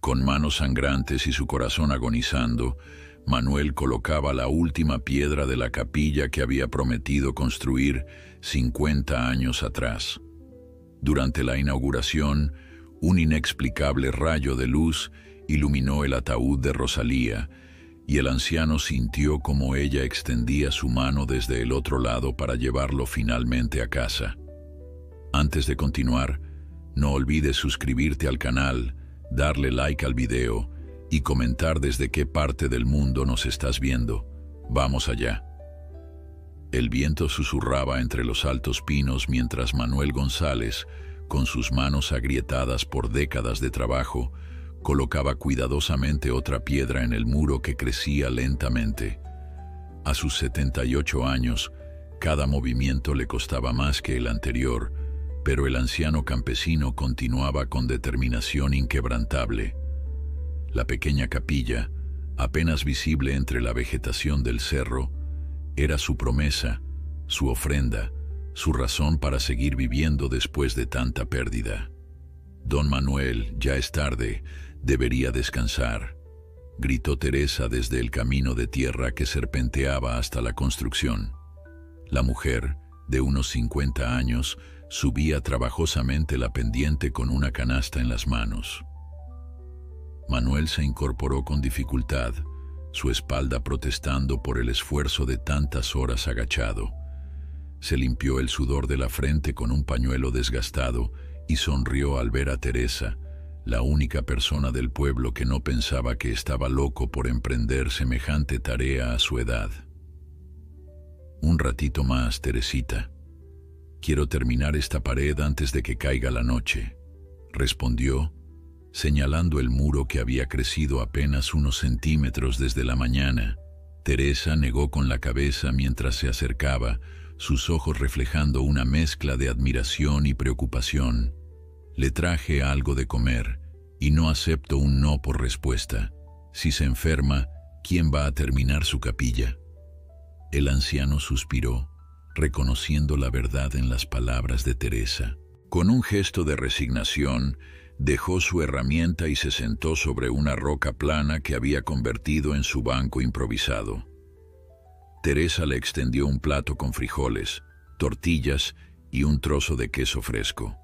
Con manos sangrantes y su corazón agonizando, Manuel colocaba la última piedra de la capilla que había prometido construir 50 años atrás. Durante la inauguración, un inexplicable rayo de luz iluminó el ataúd de Rosalía, y el anciano sintió como ella extendía su mano desde el otro lado para llevarlo finalmente a casa. Antes de continuar, no olvides suscribirte al canal, darle like al video y comentar desde qué parte del mundo nos estás viendo. Vamos allá. El viento susurraba entre los altos pinos mientras Manuel González, con sus manos agrietadas por décadas de trabajo, colocaba cuidadosamente otra piedra en el muro que crecía lentamente. A sus 78 años, cada movimiento le costaba más que el anterior, pero el anciano campesino continuaba con determinación inquebrantable. La pequeña capilla, apenas visible entre la vegetación del cerro, era su promesa, su ofrenda, su razón para seguir viviendo después de tanta pérdida. «Don Manuel, ya es tarde, debería descansar», gritó Teresa desde el camino de tierra que serpenteaba hasta la construcción. La mujer, de unos 50 años, subía trabajosamente la pendiente con una canasta en las manos. Manuel se incorporó con dificultad, su espalda protestando por el esfuerzo de tantas horas agachado. Se limpió el sudor de la frente con un pañuelo desgastado y sonrió al ver a Teresa, la única persona del pueblo que no pensaba que estaba loco por emprender semejante tarea a su edad. «Un ratito más, Teresita. Quiero terminar esta pared antes de que caiga la noche», respondió, señalando el muro que había crecido apenas unos centímetros desde la mañana. Teresa negó con la cabeza mientras se acercaba, sus ojos reflejando una mezcla de admiración y preocupación. «Le traje algo de comer, y no acepto un no por respuesta. Si se enferma, ¿quién va a terminar su capilla?». El anciano suspiró, reconociendo la verdad en las palabras de Teresa. Con un gesto de resignación, dejó su herramienta y se sentó sobre una roca plana que había convertido en su banco improvisado. Teresa le extendió un plato con frijoles, tortillas y un trozo de queso fresco.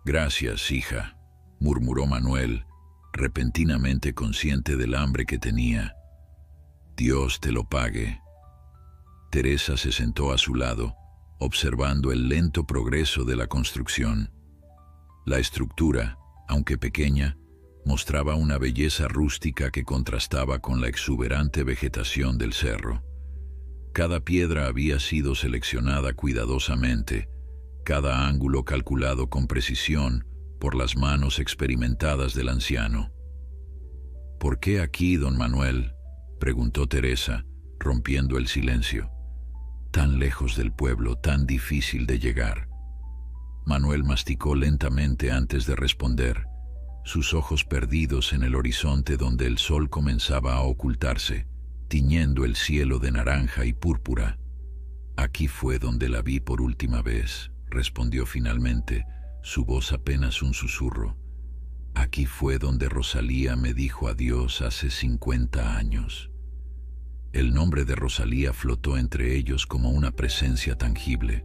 «Gracias, hija», murmuró Manuel, repentinamente consciente del hambre que tenía. «Dios te lo pague». Teresa se sentó a su lado, observando el lento progreso de la construcción. La estructura, aunque pequeña, mostraba una belleza rústica que contrastaba con la exuberante vegetación del cerro. Cada piedra había sido seleccionada cuidadosamente, cada ángulo calculado con precisión por las manos experimentadas del anciano. «¿Por qué aquí, don Manuel?», preguntó Teresa, rompiendo el silencio. «Tan lejos del pueblo, tan difícil de llegar». Manuel masticó lentamente antes de responder, sus ojos perdidos en el horizonte donde el sol comenzaba a ocultarse, tiñendo el cielo de naranja y púrpura. «Aquí fue donde la vi por última vez», respondió finalmente, su voz apenas un susurro. «Aquí fue donde Rosalía me dijo adiós hace 50 años». El nombre de Rosalía flotó entre ellos como una presencia tangible.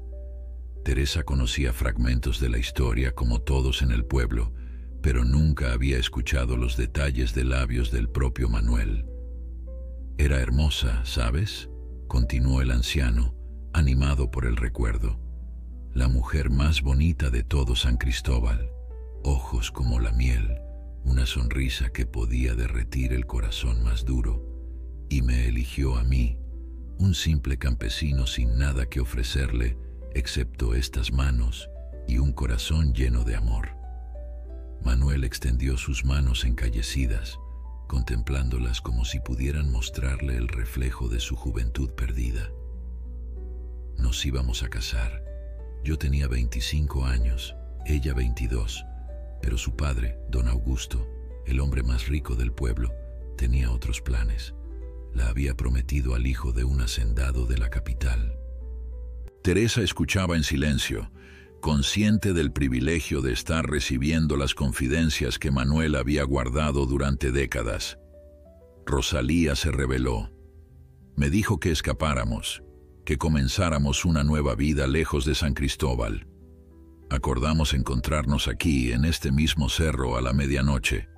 Teresa conocía fragmentos de la historia como todos en el pueblo, pero nunca había escuchado los detalles de labios del propio Manuel. «Era hermosa, ¿sabes?», continuó el anciano, animado por el recuerdo. «La mujer más bonita de todo San Cristóbal, ojos como la miel, una sonrisa que podía derretir el corazón más duro, y me eligió a mí, un simple campesino sin nada que ofrecerle, excepto estas manos y un corazón lleno de amor». Manuel extendió sus manos encallecidas, contemplándolas como si pudieran mostrarle el reflejo de su juventud perdida. «Nos íbamos a casar. Yo tenía 25 años, ella 22, pero su padre, don Augusto, el hombre más rico del pueblo, tenía otros planes. La había prometido al hijo de un hacendado de la capital». Teresa escuchaba en silencio, consciente del privilegio de estar recibiendo las confidencias que Manuel había guardado durante décadas. Rosalía se rebeló. Me dijo que escapáramos, que comenzáramos una nueva vida lejos de San Cristóbal. Acordamos encontrarnos aquí, en este mismo cerro, a la medianoche.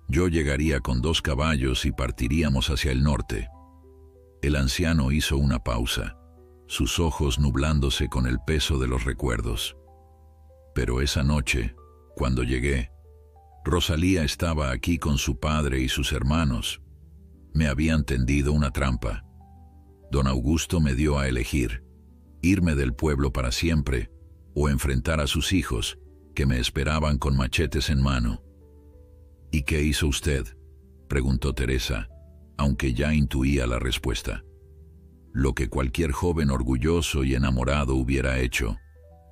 Yo llegaría con 2 caballos y partiríamos hacia el norte. El anciano hizo una pausa, sus ojos nublándose con el peso de los recuerdos. Pero esa noche, cuando llegué, Rosalía estaba aquí con su padre y sus hermanos. Me habían tendido una trampa. Don Augusto me dio a elegir: irme del pueblo para siempre o enfrentar a sus hijos, que me esperaban con machetes en mano. ¿Y qué hizo usted?, preguntó Teresa, aunque ya intuía la respuesta. Lo que cualquier joven orgulloso y enamorado hubiera hecho.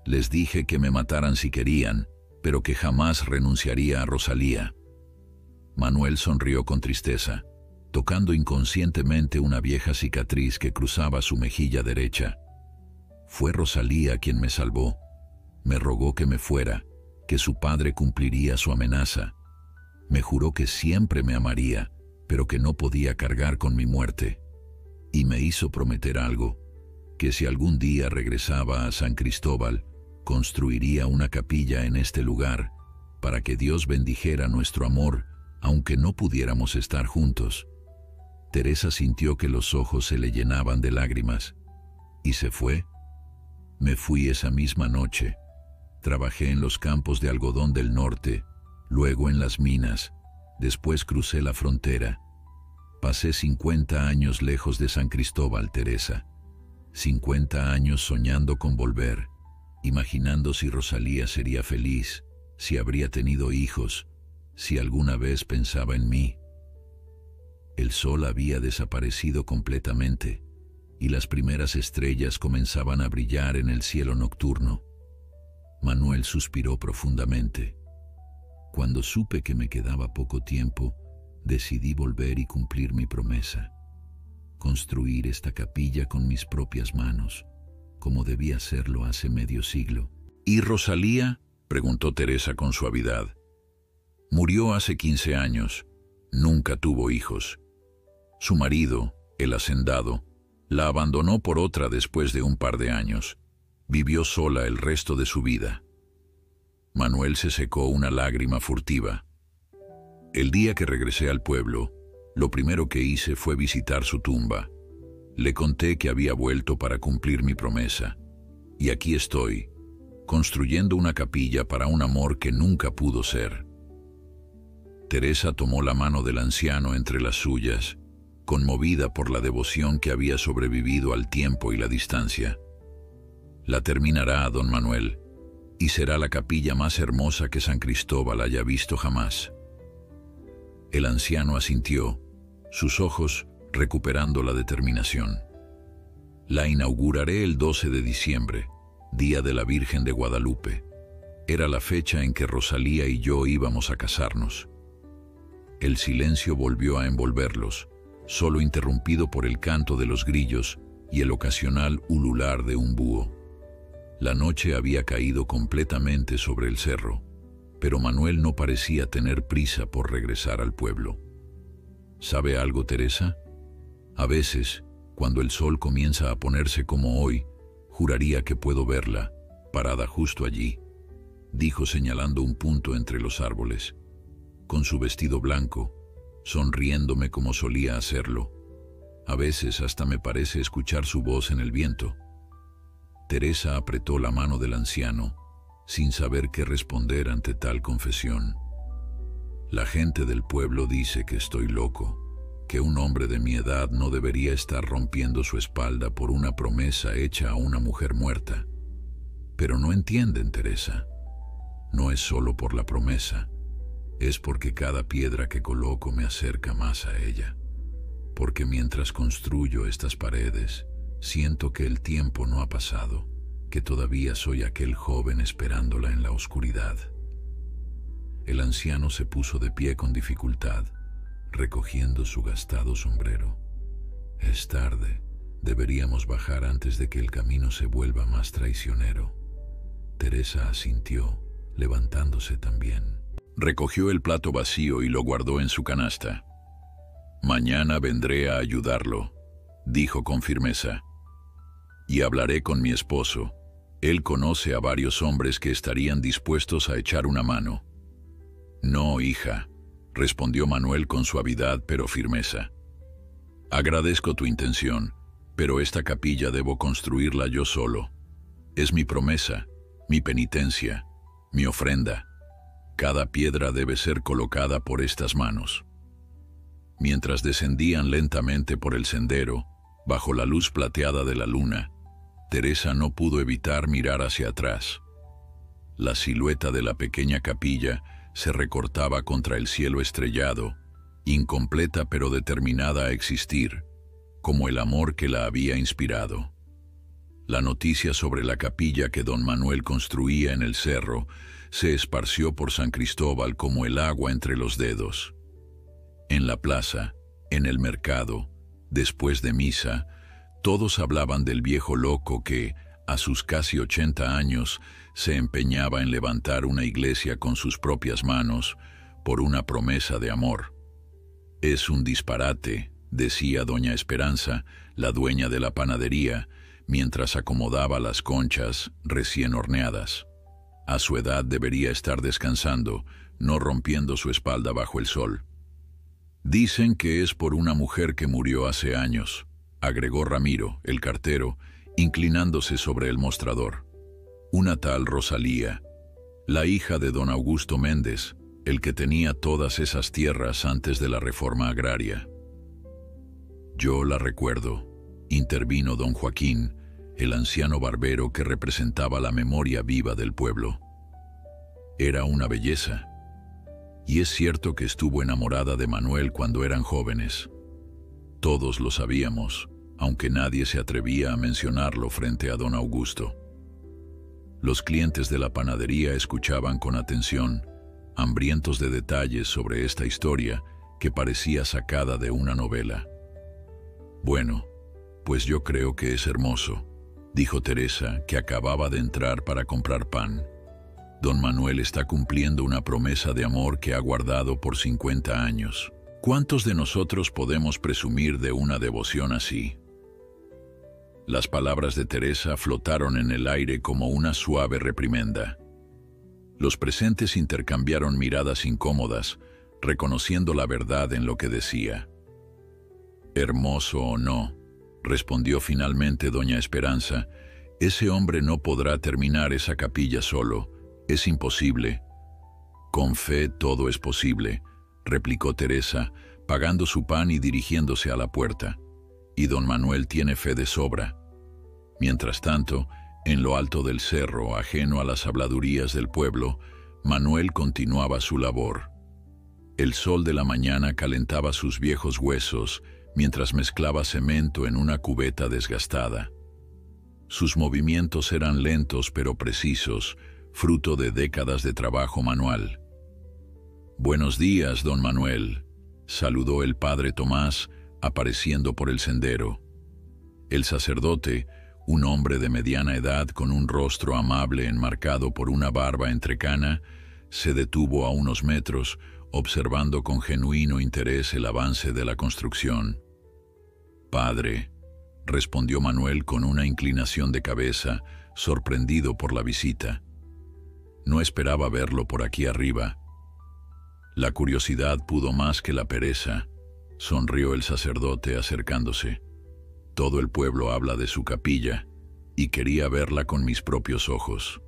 Les dije que me mataran si querían, pero que jamás renunciaría a Rosalía. Manuel sonrió con tristeza, tocando inconscientemente una vieja cicatriz que cruzaba su mejilla derecha. Fue Rosalía quien me salvó. Me rogó que me fuera, que su padre cumpliría su amenaza. Me juró que siempre me amaría, pero que no podía cargar con mi muerte. Y me hizo prometer algo, que si algún día regresaba a San Cristóbal, construiría una capilla en este lugar, para que Dios bendijera nuestro amor, aunque no pudiéramos estar juntos. Teresa sintió que los ojos se le llenaban de lágrimas. ¿Y se fue? Me fui esa misma noche. Trabajé en los campos de algodón del norte, luego en las minas, después crucé la frontera. Pasé 50 años lejos de San Cristóbal, Teresa. 50 años soñando con volver, imaginando si Rosalía sería feliz, si habría tenido hijos, si alguna vez pensaba en mí. El sol había desaparecido completamente, y las primeras estrellas comenzaban a brillar en el cielo nocturno. Manuel suspiró profundamente. Cuando supe que me quedaba poco tiempo, decidí volver y cumplir mi promesa. Construir esta capilla con mis propias manos, como debía hacerlo hace medio siglo. ¿Y Rosalía?, preguntó Teresa con suavidad. Murió hace 15 años. Nunca tuvo hijos. Su marido, el hacendado, la abandonó por otra después de un par de años. Vivió sola el resto de su vida. Manuel se secó una lágrima furtiva. El día que regresé al pueblo, lo primero que hice fue visitar su tumba. Le conté que había vuelto para cumplir mi promesa. Y aquí estoy, construyendo una capilla para un amor que nunca pudo ser. Teresa tomó la mano del anciano entre las suyas, conmovida por la devoción que había sobrevivido al tiempo y la distancia. La terminará, don Manuel, y será la capilla más hermosa que San Cristóbal haya visto jamás. El anciano asintió, sus ojos recuperando la determinación. La inauguraré el 12 de diciembre, día de la Virgen de Guadalupe. Era la fecha en que Rosalía y yo íbamos a casarnos. El silencio volvió a envolverlos, solo interrumpido por el canto de los grillos y el ocasional ulular de un búho. La noche había caído completamente sobre el cerro, pero Manuel no parecía tener prisa por regresar al pueblo. ¿Sabe algo, Teresa? A veces, cuando el sol comienza a ponerse como hoy, juraría que puedo verla, parada justo allí, dijo señalando un punto entre los árboles, con su vestido blanco, sonriéndome como solía hacerlo. A veces hasta me parece escuchar su voz en el viento. Teresa apretó la mano del anciano, sin saber qué responder ante tal confesión. La gente del pueblo dice que estoy loco, que un hombre de mi edad no debería estar rompiendo su espalda por una promesa hecha a una mujer muerta. Pero no entienden, Teresa. No es solo por la promesa, es porque cada piedra que coloco me acerca más a ella. Porque mientras construyo estas paredes, siento que el tiempo no ha pasado, que todavía soy aquel joven esperándola en la oscuridad. El anciano se puso de pie con dificultad, recogiendo su gastado sombrero. Es tarde, deberíamos bajar antes de que el camino se vuelva más traicionero. Teresa asintió, levantándose también. Recogió el plato vacío y lo guardó en su canasta. «Mañana vendré a ayudarlo», dijo con firmeza. «Y hablaré con mi esposo. Él conoce a varios hombres que estarían dispuestos a echar una mano». «No, hija», respondió Manuel con suavidad pero firmeza. «Agradezco tu intención, pero esta capilla debo construirla yo solo. Es mi promesa, mi penitencia, mi ofrenda. Cada piedra debe ser colocada por estas manos». Mientras descendían lentamente por el sendero, bajo la luz plateada de la luna, Teresa no pudo evitar mirar hacia atrás. La silueta de la pequeña capilla se recortaba contra el cielo estrellado, incompleta pero determinada a existir, como el amor que la había inspirado. La noticia sobre la capilla que don Manuel construía en el cerro se esparció por San Cristóbal como el agua entre los dedos. En la plaza, en el mercado, después de misa, todos hablaban del viejo loco que, a sus casi 80 años, se empeñaba en levantar una iglesia con sus propias manos por una promesa de amor. «Es un disparate», decía doña Esperanza, la dueña de la panadería, mientras acomodaba las conchas recién horneadas. A su edad debería estar descansando, no rompiendo su espalda bajo el sol. «Dicen que es por una mujer que murió hace años», agregó Ramiro, el cartero, inclinándose sobre el mostrador. «Una tal Rosalía, la hija de don Augusto Méndez, el que tenía todas esas tierras antes de la reforma agraria». «Yo la recuerdo», intervino don Joaquín, el anciano barbero que representaba la memoria viva del pueblo. «Era una belleza. Y es cierto que estuvo enamorada de Manuel cuando eran jóvenes. Todos lo sabíamos, aunque nadie se atrevía a mencionarlo frente a don Augusto». Los clientes de la panadería escuchaban con atención, hambrientos de detalles sobre esta historia que parecía sacada de una novela. «Bueno, pues yo creo que es hermoso», dijo Teresa, que acababa de entrar para comprar pan. «Don Manuel está cumpliendo una promesa de amor que ha guardado por 50 años. ¿Cuántos de nosotros podemos presumir de una devoción así?». Las palabras de Teresa flotaron en el aire como una suave reprimenda. Los presentes intercambiaron miradas incómodas, reconociendo la verdad en lo que decía. «Hermoso o no», respondió finalmente doña Esperanza, «ese hombre no podrá terminar esa capilla solo. Es imposible». «Con fe todo es posible», replicó Teresa, pagando su pan y dirigiéndose a la puerta. «Y don Manuel tiene fe de sobra». Mientras tanto, en lo alto del cerro, ajeno a las habladurías del pueblo, Manuel continuaba su labor. El sol de la mañana calentaba sus viejos huesos mientras mezclaba cemento en una cubeta desgastada. Sus movimientos eran lentos pero precisos, fruto de décadas de trabajo manual. «Buenos días, don Manuel», saludó el padre Tomás, apareciendo por el sendero. El sacerdote, un hombre de mediana edad con un rostro amable enmarcado por una barba entrecana, se detuvo a unos metros, observando con genuino interés el avance de la construcción. «Padre», respondió Manuel con una inclinación de cabeza, sorprendido por la visita. «No esperaba verlo por aquí arriba». «La curiosidad pudo más que la pereza», sonrió el sacerdote acercándose. «Todo el pueblo habla de su capilla, y quería verla con mis propios ojos».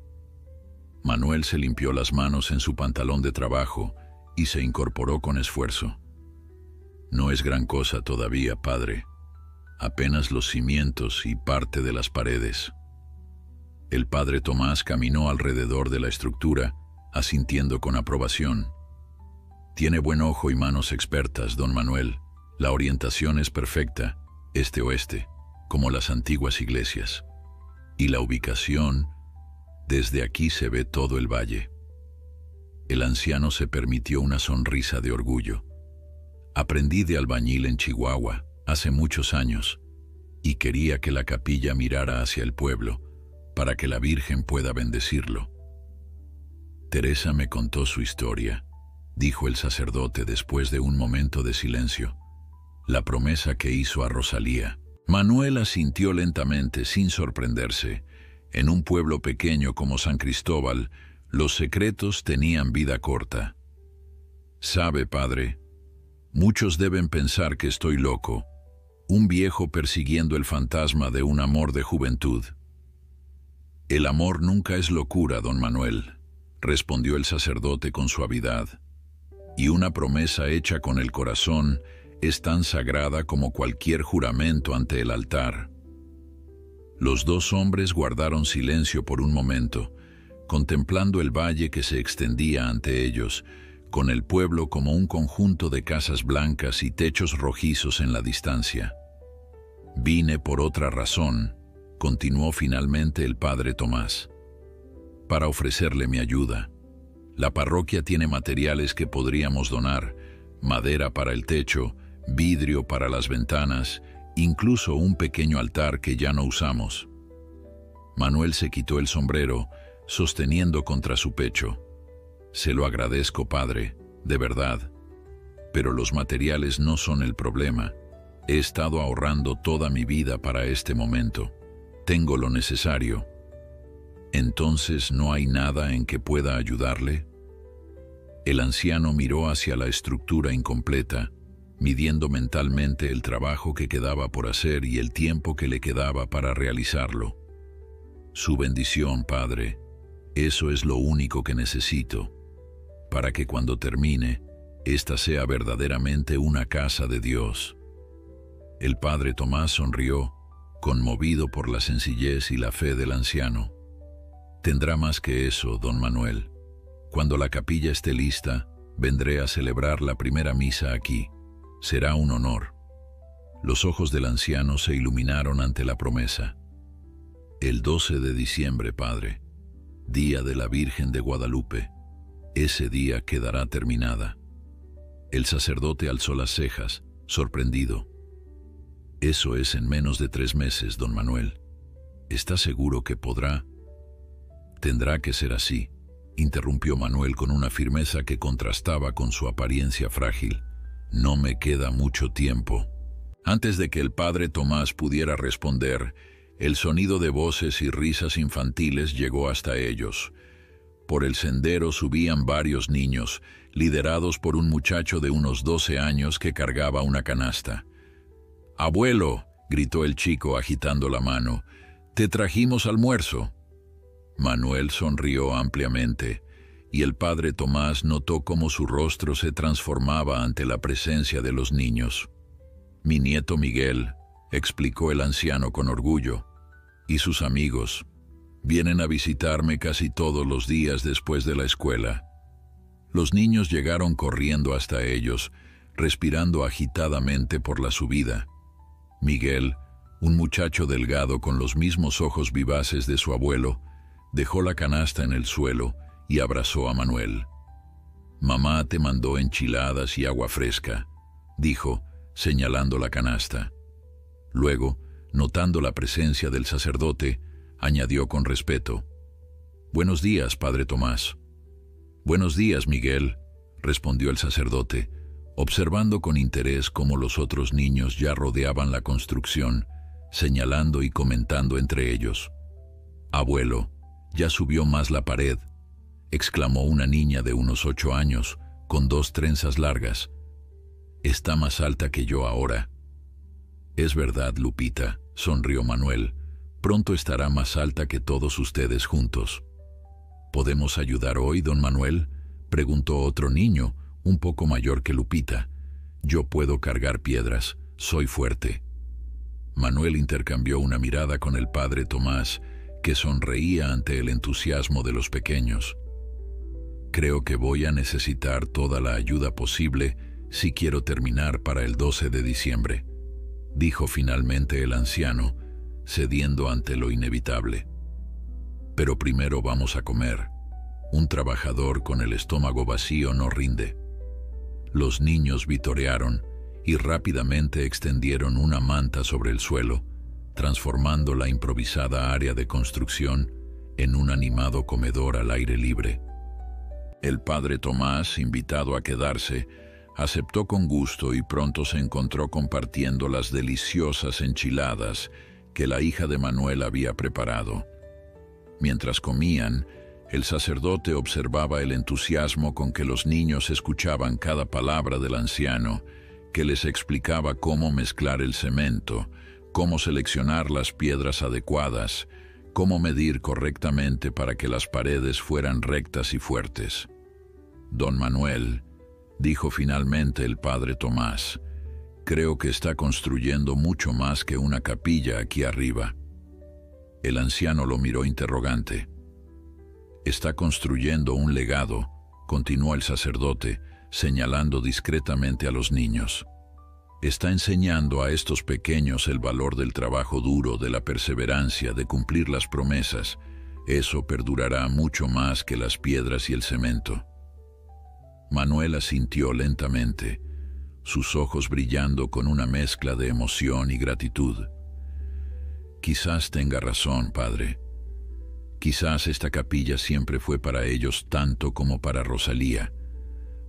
Manuel se limpió las manos en su pantalón de trabajo y se incorporó con esfuerzo. «No es gran cosa todavía, padre. Apenas los cimientos y parte de las paredes». El padre Tomás caminó alrededor de la estructura, asintiendo con aprobación. «Tiene buen ojo y manos expertas, don Manuel. La orientación es perfecta, este-oeste, como las antiguas iglesias. Y la ubicación, desde aquí se ve todo el valle». El anciano se permitió una sonrisa de orgullo. «Aprendí de albañil en Chihuahua, hace muchos años, y quería que la capilla mirara hacia el pueblo, para que la Virgen pueda bendecirlo. Teresa me contó su historia, dijo el sacerdote después de un momento de silencio. La promesa que hizo a Rosalía. Manuel asintió lentamente, sin sorprenderse. En un pueblo pequeño como San Cristóbal, los secretos tenían vida corta. «Sabe, padre, muchos deben pensar que estoy loco, un viejo persiguiendo el fantasma de un amor de juventud». «El amor nunca es locura, don Manuel», respondió el sacerdote con suavidad. «Y una promesa hecha con el corazón es tan sagrada como cualquier juramento ante el altar». Los dos hombres guardaron silencio por un momento, contemplando el valle que se extendía ante ellos, con el pueblo como un conjunto de casas blancas y techos rojizos en la distancia. «Vine por otra razón», continuó finalmente el padre Tomás, «para ofrecerle mi ayuda. La parroquia tiene materiales que podríamos donar, madera para el techo, vidrio para las ventanas, incluso un pequeño altar que ya no usamos». Manuel se quitó el sombrero, sosteniendo contra su pecho. «Se lo agradezco, padre, de verdad. Pero los materiales no son el problema. He estado ahorrando toda mi vida para este momento. Tengo lo necesario». «¿Entonces no hay nada en que pueda ayudarle?». El anciano miró hacia la estructura incompleta, midiendo mentalmente el trabajo que quedaba por hacer y el tiempo que le quedaba para realizarlo. «Su bendición, padre. Eso es lo único que necesito, para que cuando termine, esta sea verdaderamente una casa de Dios». El padre Tomás sonrió, conmovido por la sencillez y la fe del anciano. «Tendrá más que eso, don Manuel. Cuando la capilla esté lista, vendré a celebrar la primera misa aquí. Será un honor». Los ojos del anciano se iluminaron ante la promesa. «El 12 de diciembre, padre, día de la Virgen de Guadalupe. Ese día quedará terminada». El sacerdote alzó las cejas, sorprendido. «Eso es en menos de 3 meses, don Manuel. ¿Está seguro que podrá?». «Tendrá que ser así», interrumpió Manuel con una firmeza que contrastaba con su apariencia frágil. «No me queda mucho tiempo». Antes de que el padre Tomás pudiera responder, el sonido de voces y risas infantiles llegó hasta ellos. Por el sendero subían varios niños, liderados por un muchacho de unos 12 años que cargaba una canasta. «Abuelo», gritó el chico agitando la mano, «te trajimos almuerzo». Manuel sonrió ampliamente, y el padre Tomás notó cómo su rostro se transformaba ante la presencia de los niños. «Mi nieto Miguel», explicó el anciano con orgullo, «y sus amigos. Vienen a visitarme casi todos los días después de la escuela». Los niños llegaron corriendo hasta ellos, respirando agitadamente por la subida. Miguel, un muchacho delgado con los mismos ojos vivaces de su abuelo, dejó la canasta en el suelo y abrazó a Manuel. «Mamá te mandó enchiladas y agua fresca», dijo, señalando la canasta. Luego, notando la presencia del sacerdote, añadió con respeto: «Buenos días, padre Tomás». «Buenos días, Miguel», respondió el sacerdote, observando con interés cómo los otros niños ya rodeaban la construcción, señalando y comentando entre ellos. «Abuelo, ya subió más la pared», exclamó una niña de unos 8 años, con 2 trenzas largas. «Está más alta que yo ahora». «Es verdad, Lupita», sonrió Manuel, «pronto estará más alta que todos ustedes juntos». «¿Podemos ayudar hoy, don Manuel?», preguntó otro niño, un poco mayor que Lupita. «Yo puedo cargar piedras, soy fuerte». Manuel intercambió una mirada con el padre Tomás, que sonreía ante el entusiasmo de los pequeños. «Creo que voy a necesitar toda la ayuda posible si quiero terminar para el 12 de diciembre», dijo finalmente el anciano, cediendo ante lo inevitable. «Pero primero vamos a comer. Un trabajador con el estómago vacío no rinde». Los niños vitorearon y rápidamente extendieron una manta sobre el suelo, transformando la improvisada área de construcción en un animado comedor al aire libre. El padre Tomás, invitado a quedarse, aceptó con gusto y pronto se encontró compartiendo las deliciosas enchiladas que la hija de Manuel había preparado. Mientras comían, el sacerdote observaba el entusiasmo con que los niños escuchaban cada palabra del anciano, que les explicaba cómo mezclar el cemento, cómo seleccionar las piedras adecuadas, cómo medir correctamente para que las paredes fueran rectas y fuertes. Don Manuel, dijo finalmente el padre Tomás, creo que está construyendo mucho más que una capilla aquí arriba. El anciano lo miró interrogante. Está construyendo un legado, continuó el sacerdote, señalando discretamente a los niños. Está enseñando a estos pequeños el valor del trabajo duro, de la perseverancia, de cumplir las promesas. Eso perdurará mucho más que las piedras y el cemento. Manuel asintió lentamente, sus ojos brillando con una mezcla de emoción y gratitud. Quizás tenga razón, padre. Quizás esta capilla siempre fue para ellos tanto como para Rosalía,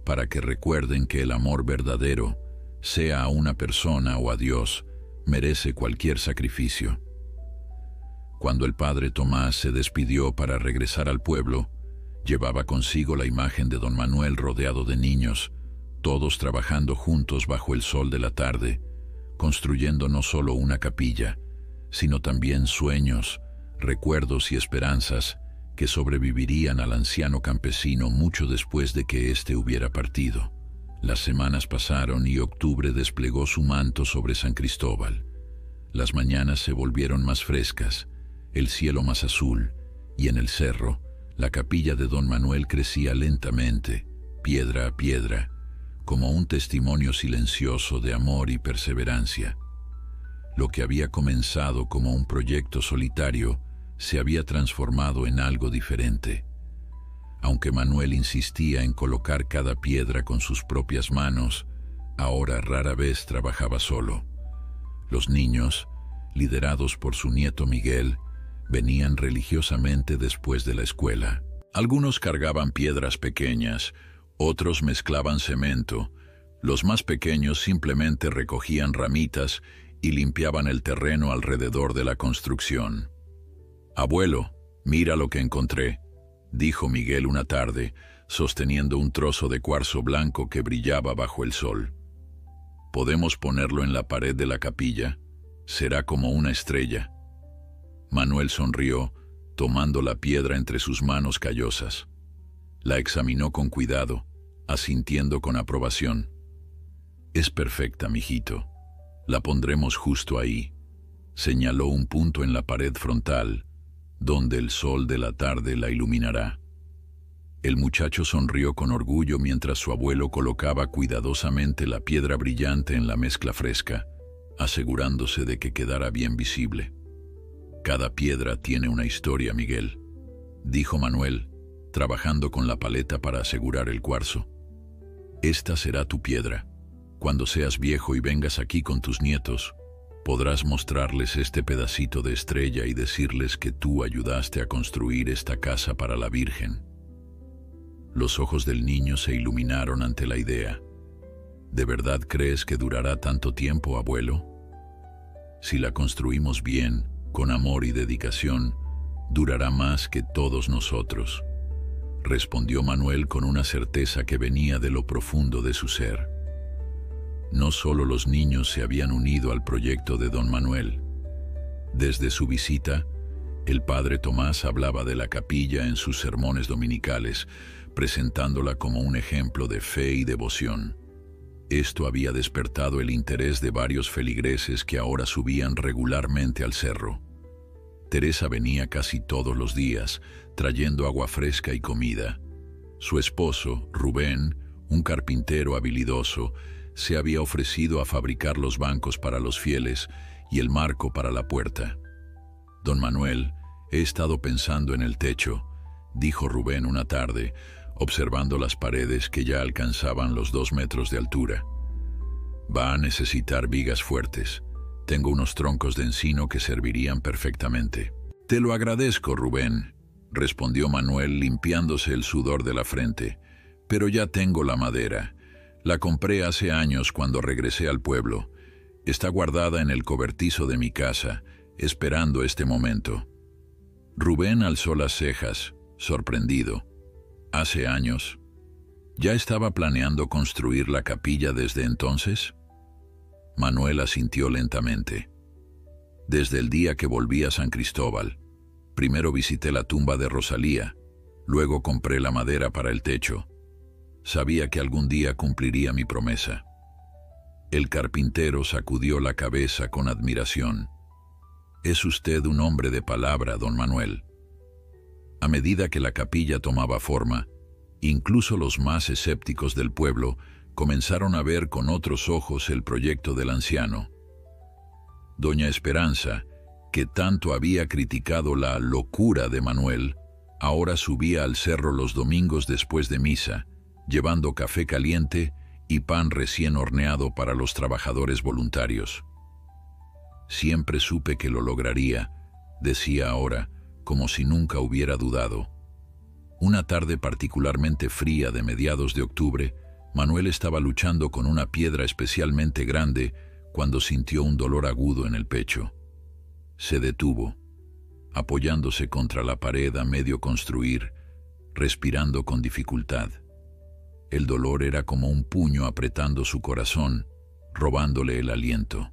para que recuerden que el amor verdadero, sea a una persona o a Dios, merece cualquier sacrificio. Cuando el padre Tomás se despidió para regresar al pueblo, llevaba consigo la imagen de don Manuel rodeado de niños, todos trabajando juntos bajo el sol de la tarde, construyendo no solo una capilla, sino también sueños, recuerdos y esperanzas que sobrevivirían al anciano campesino mucho después de que éste hubiera partido. Las semanas pasaron y octubre desplegó su manto sobre San Cristóbal. Las mañanas se volvieron más frescas, el cielo más azul, y en el cerro, la capilla de don Manuel crecía lentamente, piedra a piedra, como un testimonio silencioso de amor y perseverancia. Lo que había comenzado como un proyecto solitario se había transformado en algo diferente. Aunque Manuel insistía en colocar cada piedra con sus propias manos, ahora rara vez trabajaba solo. Los niños, liderados por su nieto Miguel, venían religiosamente después de la escuela. Algunos cargaban piedras pequeñas, otros mezclaban cemento, los más pequeños simplemente recogían ramitas y limpiaban el terreno alrededor de la construcción. «Abuelo, mira lo que encontré», dijo Miguel una tarde, sosteniendo un trozo de cuarzo blanco que brillaba bajo el sol. «¿Podemos ponerlo en la pared de la capilla? Será como una estrella». Manuel sonrió, tomando la piedra entre sus manos callosas. La examinó con cuidado, asintiendo con aprobación. «Es perfecta, mijito. La pondremos justo ahí». Señaló un punto en la pared frontal, donde el sol de la tarde la iluminará. El muchacho sonrió con orgullo mientras su abuelo colocaba cuidadosamente la piedra brillante en la mezcla fresca, asegurándose de que quedara bien visible. «Cada piedra tiene una historia, Miguel», dijo Manuel, trabajando con la paleta para asegurar el cuarzo. «Esta será tu piedra. Cuando seas viejo y vengas aquí con tus nietos, podrás mostrarles este pedacito de estrella y decirles que tú ayudaste a construir esta casa para la Virgen». Los ojos del niño se iluminaron ante la idea. «¿De verdad crees que durará tanto tiempo, abuelo? Si la construimos bien, con amor y dedicación, durará más que todos nosotros», respondió Manuel con una certeza que venía de lo profundo de su ser. No solo los niños se habían unido al proyecto de don Manuel. Desde su visita, el padre Tomás hablaba de la capilla en sus sermones dominicales, presentándola como un ejemplo de fe y devoción. Esto había despertado el interés de varios feligreses que ahora subían regularmente al cerro. Teresa venía casi todos los días, trayendo agua fresca y comida. Su esposo, Rubén, un carpintero habilidoso, se había ofrecido a fabricar los bancos para los fieles y el marco para la puerta. «Don Manuel, he estado pensando en el techo», dijo Rubén una tarde, observando las paredes que ya alcanzaban los 2 metros de altura. «Va a necesitar vigas fuertes. Tengo unos troncos de encino que servirían perfectamente. Te lo agradezco, Rubén, respondió Manuel limpiándose el sudor de la frente. Pero ya tengo la madera. La compré hace años cuando regresé al pueblo. Está guardada en el cobertizo de mi casa, esperando este momento. Rubén alzó las cejas, sorprendido. ¿Hace años? ¿Ya estaba planeando construir la capilla desde entonces? Manuel asintió lentamente. Desde el día que volví a San Cristóbal. Primero visité la tumba de Rosalía, luego compré la madera para el techo. Sabía que algún día cumpliría mi promesa. El carpintero sacudió la cabeza con admiración. Es usted un hombre de palabra, don Manuel. A medida que la capilla tomaba forma, incluso los más escépticos del pueblo comenzaron a ver con otros ojos el proyecto del anciano. Doña Esperanza, que tanto había criticado la locura de Manuel, ahora subía al cerro los domingos después de misa, llevando café caliente y pan recién horneado para los trabajadores voluntarios. Siempre supe que lo lograría, decía ahora, como si nunca hubiera dudado. Una tarde particularmente fría de mediados de octubre, Manuel estaba luchando con una piedra especialmente grande cuando sintió un dolor agudo en el pecho. Se detuvo, apoyándose contra la pared a medio construir, respirando con dificultad. El dolor era como un puño apretando su corazón, robándole el aliento.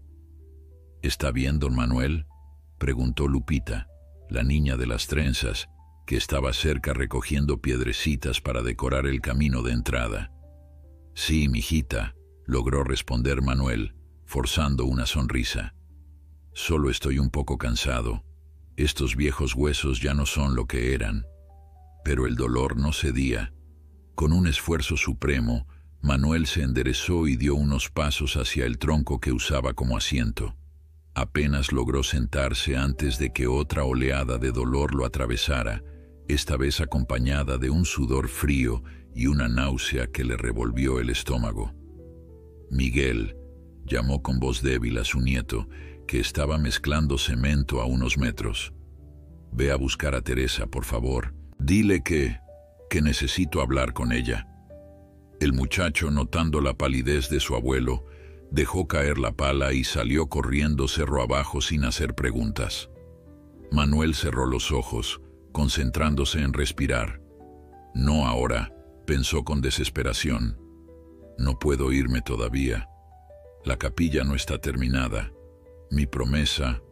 ¿Está bien, don Manuel?, preguntó Lupita, la niña de las trenzas, que estaba cerca recogiendo piedrecitas para decorar el camino de entrada. Sí, mijita, logró responder Manuel, forzando una sonrisa. Solo estoy un poco cansado. Estos viejos huesos ya no son lo que eran. Pero el dolor no cedía. Con un esfuerzo supremo, Manuel se enderezó y dio unos pasos hacia el tronco que usaba como asiento. Apenas logró sentarse antes de que otra oleada de dolor lo atravesara, esta vez acompañada de un sudor frío y una náusea que le revolvió el estómago. Miguel, llamó con voz débil a su nieto, que estaba mezclando cemento a unos metros. Ve a buscar a Teresa, por favor. Dile que necesito hablar con ella. El muchacho, notando la palidez de su abuelo, dejó caer la pala y salió corriendo cerro abajo sin hacer preguntas. Manuel cerró los ojos, concentrándose en respirar. No ahora, pensó con desesperación. No puedo irme todavía. La capilla no está terminada. Mi promesa...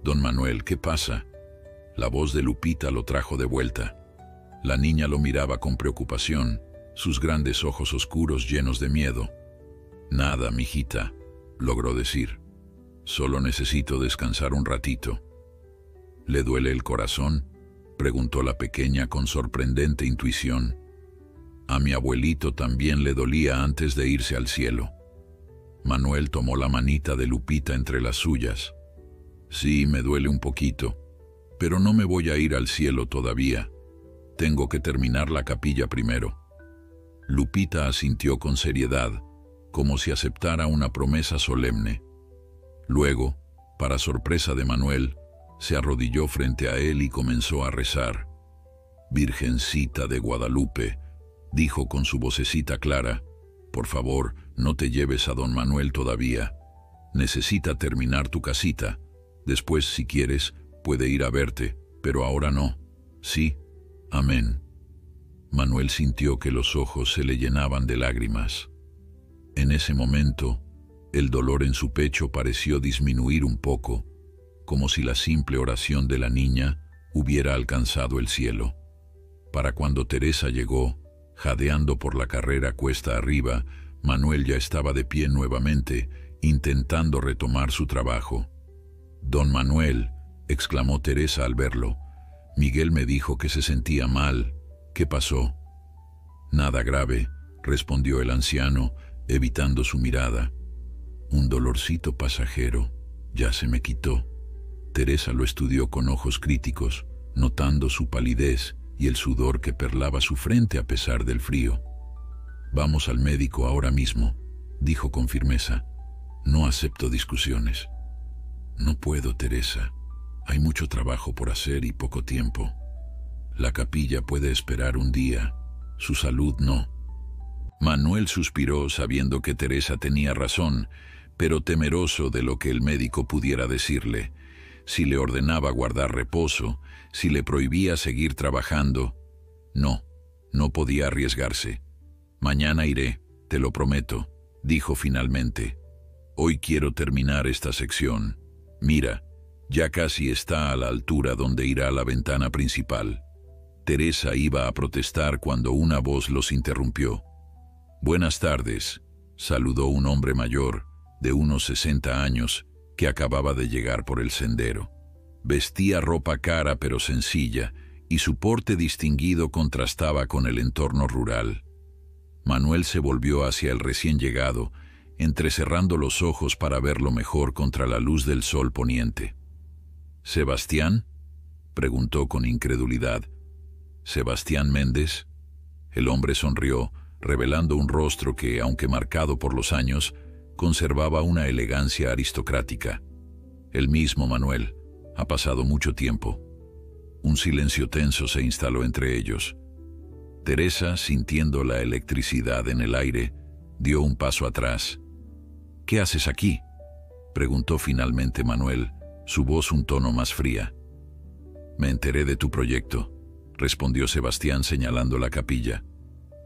Don Manuel, ¿qué pasa? La voz de Lupita lo trajo de vuelta. La niña lo miraba con preocupación, sus grandes ojos oscuros llenos de miedo. Nada, mijita, logró decir. Solo necesito descansar un ratito. ¿Le duele el corazón?, preguntó la pequeña con sorprendente intuición. A mi abuelito también le dolía antes de irse al cielo. Manuel tomó la manita de Lupita entre las suyas. Sí, me duele un poquito, pero no me voy a ir al cielo todavía. Tengo que terminar la capilla primero. Lupita asintió con seriedad, como si aceptara una promesa solemne. Luego, para sorpresa de Manuel, se arrodilló frente a él y comenzó a rezar. Virgencita de Guadalupe, dijo con su vocecita clara, por favor, no te lleves a don Manuel todavía. Necesita terminar tu casita. Después, si quieres, puede ir a verte, pero ahora no. Sí, amén. Manuel sintió que los ojos se le llenaban de lágrimas. En ese momento, el dolor en su pecho pareció disminuir un poco, como si la simple oración de la niña hubiera alcanzado el cielo. Para cuando Teresa llegó, jadeando por la carrera cuesta arriba, Manuel ya estaba de pie nuevamente, intentando retomar su trabajo. «Don Manuel», exclamó Teresa al verlo, «Miguel me dijo que se sentía mal. ¿Qué pasó?» «Nada grave», respondió el anciano, evitando su mirada. «Un dolorcito pasajero. Ya se me quitó». Teresa lo estudió con ojos críticos, notando su palidez y el sudor que perlaba su frente a pesar del frío. «Vamos al médico ahora mismo», dijo con firmeza. «No acepto discusiones». No puedo, Teresa. Hay mucho trabajo por hacer y poco tiempo. La capilla puede esperar un día, su salud no. Manuel suspiró sabiendo que Teresa tenía razón, pero temeroso de lo que el médico pudiera decirle. Si le ordenaba guardar reposo, si le prohibía seguir trabajando. No podía arriesgarse. Mañana iré, te lo prometo, dijo finalmente. Hoy quiero terminar esta sección. Mira, ya casi está a la altura donde irá la ventana principal. Teresa iba a protestar cuando una voz los interrumpió. Buenas tardes, saludó un hombre mayor, de unos 60 años, que acababa de llegar por el sendero. Vestía ropa cara pero sencilla, y su porte distinguido contrastaba con el entorno rural. Manuel se volvió hacia el recién llegado, entrecerrando los ojos para verlo mejor contra la luz del sol poniente. ¿Sebastián?, preguntó con incredulidad. ¿Sebastián Méndez? El hombre sonrió, revelando un rostro que, aunque marcado por los años, conservaba una elegancia aristocrática. El mismo, Manuel. Ha pasado mucho tiempo. Un silencio tenso se instaló entre ellos. Teresa, sintiendo la electricidad en el aire, dio un paso atrás. ¿Qué haces aquí?, preguntó finalmente Manuel, su voz un tono más fría. Me enteré de tu proyecto, respondió Sebastián señalando la capilla.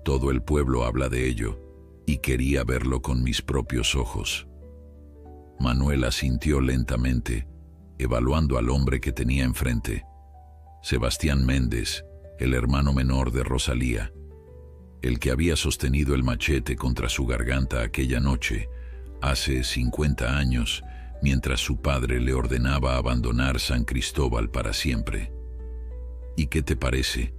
Todo el pueblo habla de ello, y quería verlo con mis propios ojos. Manuel asintió lentamente, evaluando al hombre que tenía enfrente. Sebastián Méndez, el hermano menor de Rosalía, el que había sostenido el machete contra su garganta aquella noche, hace 50 años, mientras su padre le ordenaba abandonar San Cristóbal para siempre. ¿Y qué te parece?,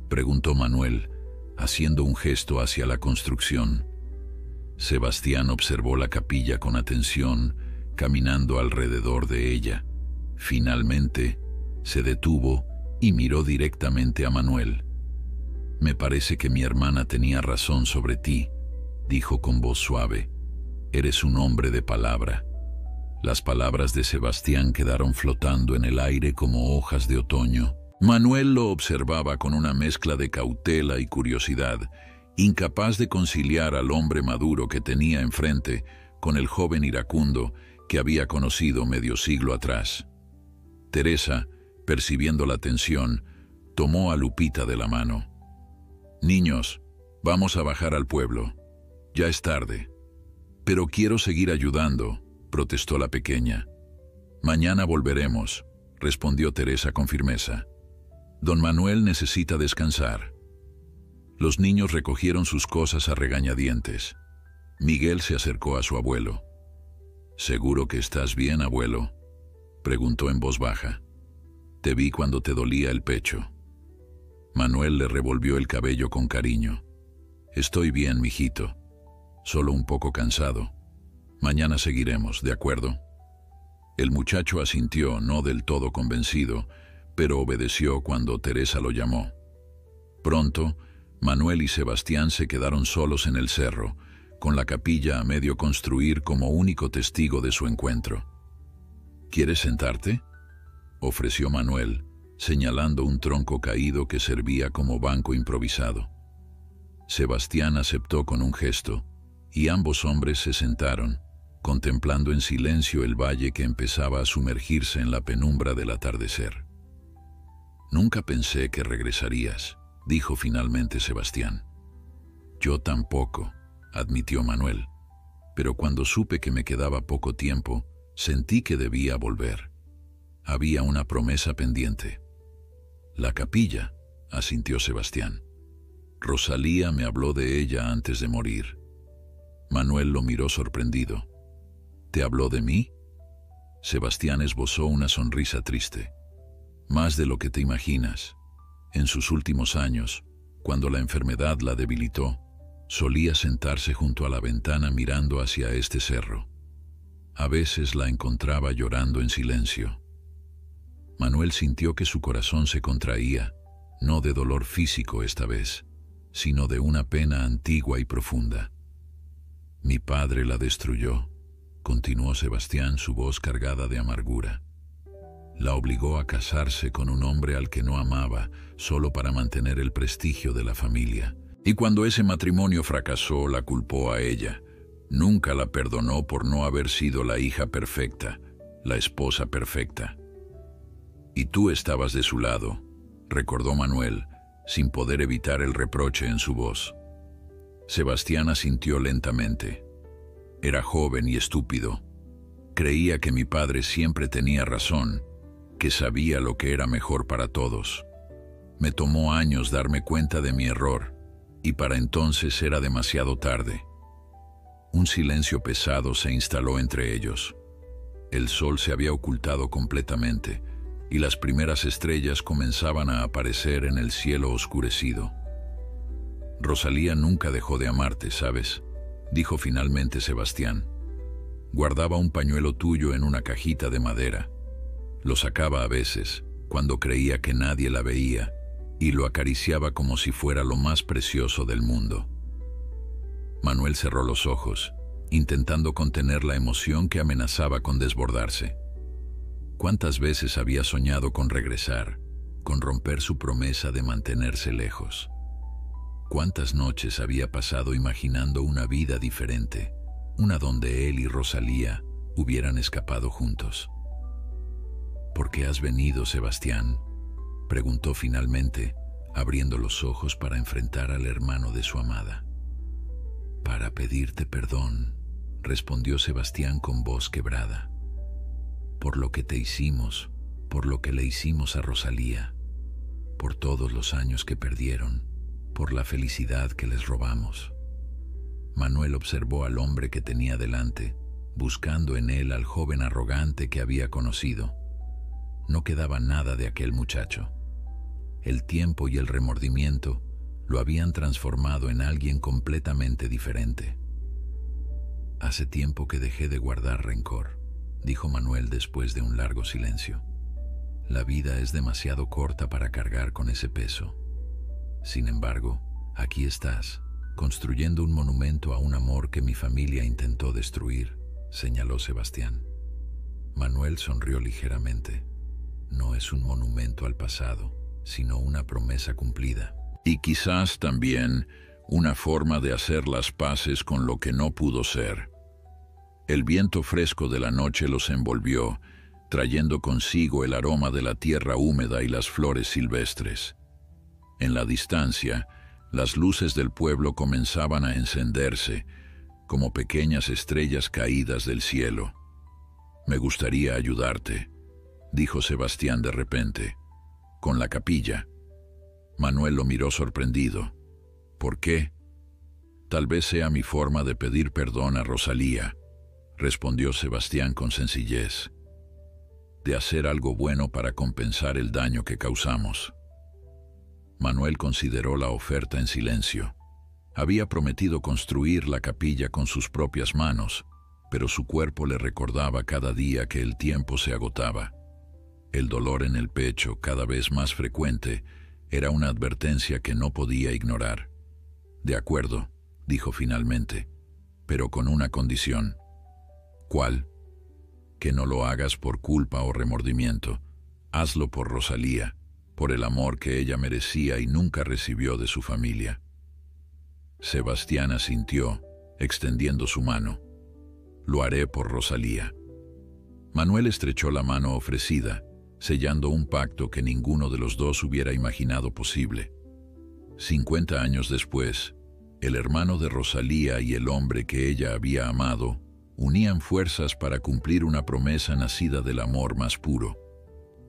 preguntó Manuel, haciendo un gesto hacia la construcción. Sebastián observó la capilla con atención, caminando alrededor de ella. Finalmente, se detuvo y miró directamente a Manuel. Me parece que mi hermana tenía razón sobre ti, dijo con voz suave. Eres un hombre de palabra. Las palabras de Sebastián quedaron flotando en el aire como hojas de otoño. Manuel lo observaba con una mezcla de cautela y curiosidad, incapaz de conciliar al hombre maduro que tenía enfrente con el joven iracundo que había conocido medio siglo atrás. Teresa, percibiendo la tensión, tomó a Lupita de la mano. Niños, vamos a bajar al pueblo. Ya es tarde. Pero quiero seguir ayudando, protestó la pequeña. Mañana volveremos, respondió Teresa con firmeza. Don Manuel necesita descansar. Los niños recogieron sus cosas a regañadientes. Miguel se acercó a su abuelo. ¿Seguro que estás bien, abuelo?, preguntó en voz baja. Te vi cuando te dolía el pecho. Manuel le revolvió el cabello con cariño. Estoy bien, mijito. Solo un poco cansado. Mañana seguiremos, ¿de acuerdo? El muchacho asintió, no del todo convencido, pero obedeció cuando Teresa lo llamó. Pronto, Manuel y Sebastián se quedaron solos en el cerro, con la capilla a medio construir como único testigo de su encuentro. ¿Quieres sentarte?, ofreció Manuel, señalando un tronco caído que servía como banco improvisado. Sebastián aceptó con un gesto, y ambos hombres se sentaron, contemplando en silencio el valle que empezaba a sumergirse en la penumbra del atardecer. Nunca pensé que regresarías, dijo finalmente Sebastián. Yo tampoco, admitió Manuel, pero cuando supe que me quedaba poco tiempo, sentí que debía volver. Había una promesa pendiente. La capilla, asintió Sebastián. Rosalía me habló de ella antes de morir. Manuel lo miró sorprendido. ¿Te habló de mí? Sebastián esbozó una sonrisa triste. Más de lo que te imaginas. En sus últimos años, cuando la enfermedad la debilitó, solía sentarse junto a la ventana mirando hacia este cerro. A veces la encontraba llorando en silencio. Manuel sintió que su corazón se contraía, no de dolor físico esta vez, sino de una pena antigua y profunda. Mi padre la destruyó, continuó Sebastián, su voz cargada de amargura. La obligó a casarse con un hombre al que no amaba, solo para mantener el prestigio de la familia. Y cuando ese matrimonio fracasó, la culpó a ella. Nunca la perdonó por no haber sido la hija perfecta, la esposa perfecta. Y tú estabas de su lado, recordó Manuel, sin poder evitar el reproche en su voz. Sebastián asintió lentamente. Era joven y estúpido. Creía que mi padre siempre tenía razón, que sabía lo que era mejor para todos. Me tomó años darme cuenta de mi error, y para entonces era demasiado tarde. Un silencio pesado se instaló entre ellos. El sol se había ocultado completamente, y las primeras estrellas comenzaban a aparecer en el cielo oscurecido. Rosalía nunca dejó de amarte, ¿sabes?, dijo finalmente Sebastián. Guardaba un pañuelo tuyo en una cajita de madera. Lo sacaba a veces, cuando creía que nadie la veía, y lo acariciaba como si fuera lo más precioso del mundo. Manuel cerró los ojos, intentando contener la emoción que amenazaba con desbordarse. ¿Cuántas veces había soñado con regresar, con romper su promesa de mantenerse lejos? ¿Cuántas noches había pasado imaginando una vida diferente, una donde él y Rosalía hubieran escapado juntos? ¿Por qué has venido, Sebastián?, preguntó finalmente, abriendo los ojos para enfrentar al hermano de su amada. Para pedirte perdón, respondió Sebastián con voz quebrada. Por lo que te hicimos, por lo que le hicimos a Rosalía, por todos los años que perdieron, por la felicidad que les robamos. Manuel observó al hombre que tenía delante, buscando en él al joven arrogante que había conocido. No quedaba nada de aquel muchacho. El tiempo y el remordimiento lo habían transformado en alguien completamente diferente. Hace tiempo que dejé de guardar rencor, dijo Manuel después de un largo silencio. La vida es demasiado corta para cargar con ese peso. Sin embargo, aquí estás, construyendo un monumento a un amor que mi familia intentó destruir, señaló Sebastián. Manuel sonrió ligeramente. No es un monumento al pasado, sino una promesa cumplida. Y quizás también una forma de hacer las paces con lo que no pudo ser. El viento fresco de la noche los envolvió, trayendo consigo el aroma de la tierra húmeda y las flores silvestres. En la distancia, las luces del pueblo comenzaban a encenderse, como pequeñas estrellas caídas del cielo. Me gustaría ayudarte, dijo Sebastián de repente, con la capilla. Manuel lo miró sorprendido. ¿Por qué? Tal vez sea mi forma de pedir perdón a Rosalía, respondió Sebastián con sencillez. De hacer algo bueno para compensar el daño que causamos. Manuel consideró la oferta en silencio. Había prometido construir la capilla con sus propias manos, pero su cuerpo le recordaba cada día que el tiempo se agotaba. El dolor en el pecho, cada vez más frecuente, era una advertencia que no podía ignorar. De acuerdo, dijo finalmente, pero con una condición. ¿Cuál? Que no lo hagas por culpa o remordimiento. Hazlo por Rosalía, por el amor que ella merecía y nunca recibió de su familia. Sebastián asintió, extendiendo su mano. Lo haré por Rosalía. Manuel estrechó la mano ofrecida, sellando un pacto que ninguno de los dos hubiera imaginado posible. 50 años después, el hermano de Rosalía y el hombre que ella había amado unían fuerzas para cumplir una promesa nacida del amor más puro.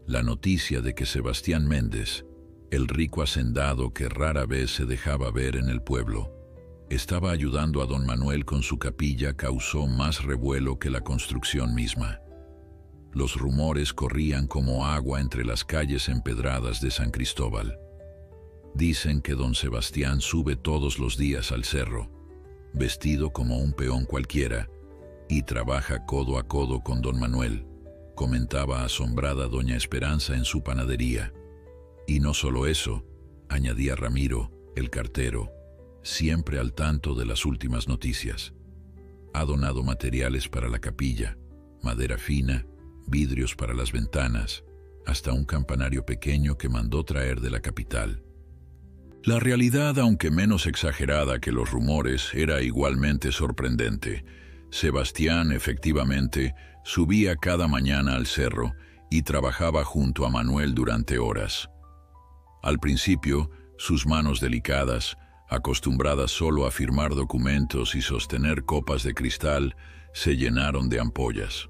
La noticia de que Sebastián Méndez, el rico hacendado que rara vez se dejaba ver en el pueblo, estaba ayudando a don Manuel con su capilla causó más revuelo que la construcción misma. Los rumores corrían como agua entre las calles empedradas de San Cristóbal. Dicen que don Sebastián sube todos los días al cerro, vestido como un peón cualquiera, y trabaja codo a codo con don Manuel, comentaba asombrada doña Esperanza en su panadería. Y no solo eso, añadía Ramiro, el cartero, siempre al tanto de las últimas noticias. Ha donado materiales para la capilla, madera fina, vidrios para las ventanas, hasta un campanario pequeño que mandó traer de la capital. La realidad, aunque menos exagerada que los rumores, era igualmente sorprendente. Sebastián, efectivamente, subía cada mañana al cerro y trabajaba junto a Manuel durante horas. Al principio, sus manos delicadas, acostumbradas solo a firmar documentos y sostener copas de cristal, se llenaron de ampollas.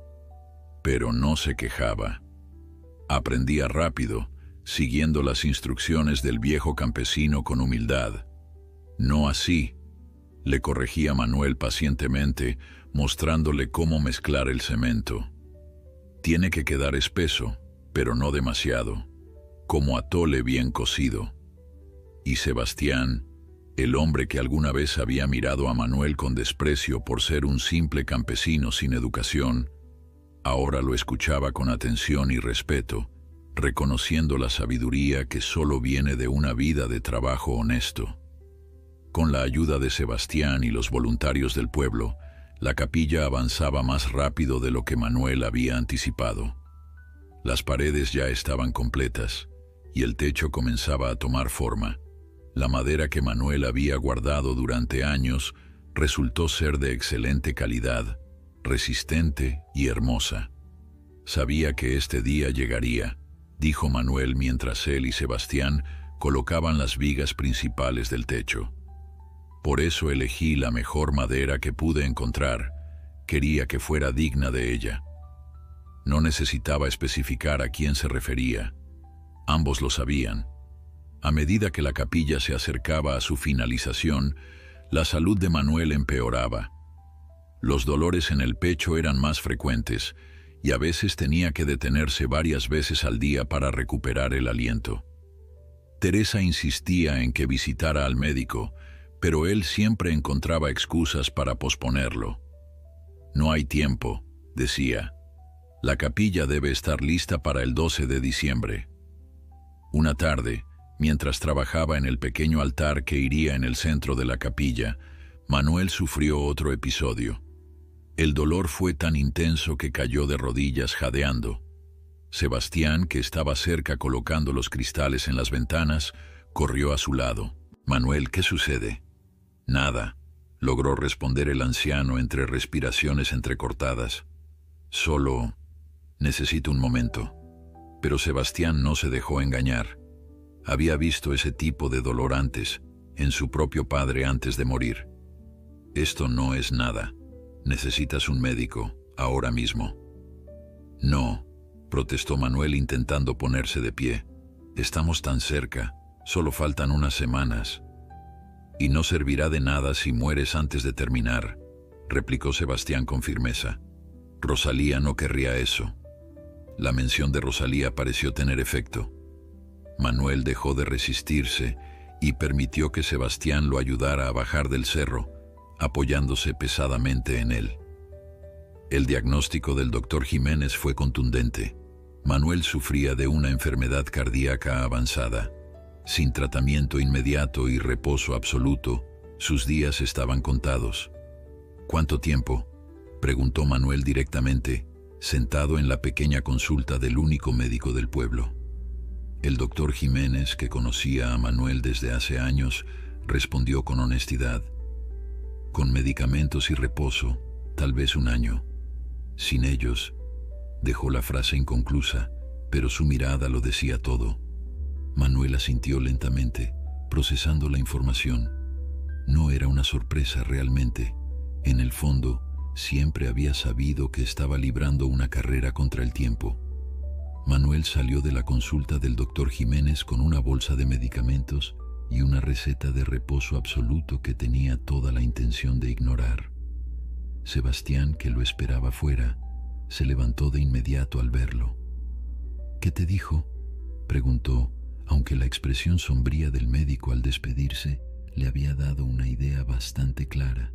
Pero no se quejaba. Aprendía rápido, siguiendo las instrucciones del viejo campesino con humildad. No así, le corregía Manuel pacientemente, mostrándole cómo mezclar el cemento. Tiene que quedar espeso, pero no demasiado, como atole bien cocido. Y Sebastián, el hombre que alguna vez había mirado a Manuel con desprecio por ser un simple campesino sin educación, ahora lo escuchaba con atención y respeto, reconociendo la sabiduría que solo viene de una vida de trabajo honesto. Con la ayuda de Sebastián y los voluntarios del pueblo, la capilla avanzaba más rápido de lo que Manuel había anticipado. Las paredes ya estaban completas, y el techo comenzaba a tomar forma. La madera que Manuel había guardado durante años resultó ser de excelente calidad, resistente y hermosa. Sabía que este día llegaría, dijo Manuel mientras él y Sebastián colocaban las vigas principales del techo. Por eso elegí la mejor madera que pude encontrar. Quería que fuera digna de ella. No necesitaba especificar a quién se refería. Ambos lo sabían. A medida que la capilla se acercaba a su finalización, la salud de Manuel empeoraba. Los dolores en el pecho eran más frecuentes y a veces tenía que detenerse varias veces al día para recuperar el aliento. Teresa insistía en que visitara al médico, pero él siempre encontraba excusas para posponerlo. No hay tiempo, decía. La capilla debe estar lista para el 12 de diciembre. Una tarde, mientras trabajaba en el pequeño altar que iría en el centro de la capilla, Manuel sufrió otro episodio. El dolor fue tan intenso que cayó de rodillas jadeando. Sebastián, que estaba cerca colocando los cristales en las ventanas, corrió a su lado. «Manuel, ¿qué sucede?» «Nada», logró responder el anciano entre respiraciones entrecortadas. «Solo necesito un momento». Pero Sebastián no se dejó engañar. Había visto ese tipo de dolor antes, en su propio padre antes de morir. «Esto no es nada. Necesitas un médico, ahora mismo». «No», protestó Manuel intentando ponerse de pie. «Estamos tan cerca, solo faltan unas semanas». «Y no servirá de nada si mueres antes de terminar», replicó Sebastián con firmeza. «Rosalía no querría eso». La mención de Rosalía pareció tener efecto. Manuel dejó de resistirse y permitió que Sebastián lo ayudara a bajar del cerro, apoyándose pesadamente en él. El diagnóstico del doctor Jiménez fue contundente. Manuel sufría de una enfermedad cardíaca avanzada. Sin tratamiento inmediato y reposo absoluto, sus días estaban contados. «¿Cuánto tiempo?», preguntó Manuel directamente, sentado en la pequeña consulta del único médico del pueblo. El doctor Jiménez, que conocía a Manuel desde hace años, respondió con honestidad: «Con medicamentos y reposo, tal vez 1 año. Sin ellos», dejó la frase inconclusa, pero su mirada lo decía todo. Manuel asintió lentamente, procesando la información. No era una sorpresa realmente. En el fondo, siempre había sabido que estaba librando una carrera contra el tiempo. Manuel salió de la consulta del doctor Jiménez con una bolsa de medicamentos y una receta de reposo absoluto que tenía toda la intención de ignorar. Sebastián, que lo esperaba fuera, se levantó de inmediato al verlo. «¿Qué te dijo?», preguntó, aunque la expresión sombría del médico al despedirse le había dado una idea bastante clara.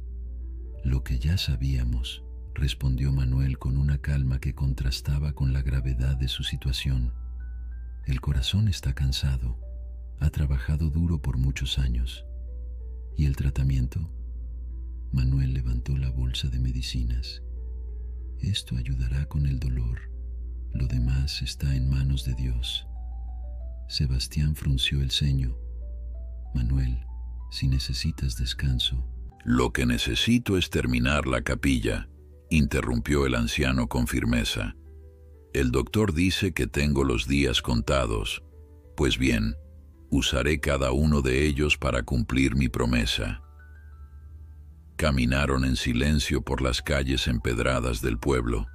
«Lo que ya sabíamos», respondió Manuel con una calma que contrastaba con la gravedad de su situación. «El corazón está cansado, ha trabajado duro por muchos años. ¿Y el tratamiento?». Manuel levantó la bolsa de medicinas. Esto ayudará con el dolor. Lo demás está en manos de Dios. Sebastián frunció el ceño. Manuel, si necesitas descanso. Lo que necesito es terminar la capilla, interrumpió el anciano con firmeza. El doctor dice que tengo los días contados. Pues bien, usaré cada uno de ellos para cumplir mi promesa. Caminaron en silencio por las calles empedradas del pueblo.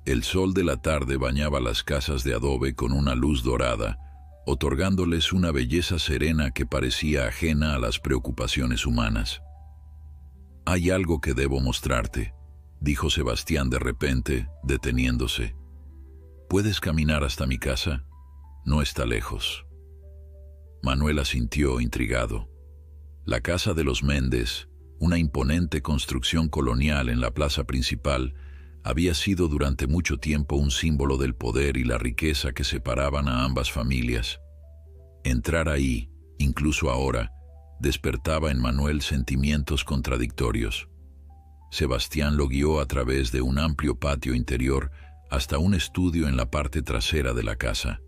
El sol de la tarde bañaba las casas de adobe con una luz dorada, otorgándoles una belleza serena que parecía ajena a las preocupaciones humanas. «Hay algo que debo mostrarte», dijo Sebastián de repente, deteniéndose. «¿Puedes caminar hasta mi casa? No está lejos». Manuel asintió, intrigado. La casa de los Méndez, una imponente construcción colonial en la plaza principal, había sido durante mucho tiempo un símbolo del poder y la riqueza que separaban a ambas familias. Entrar ahí, incluso ahora, despertaba en Manuel sentimientos contradictorios. Sebastián lo guió a través de un amplio patio interior hasta un estudio en la parte trasera de la casa.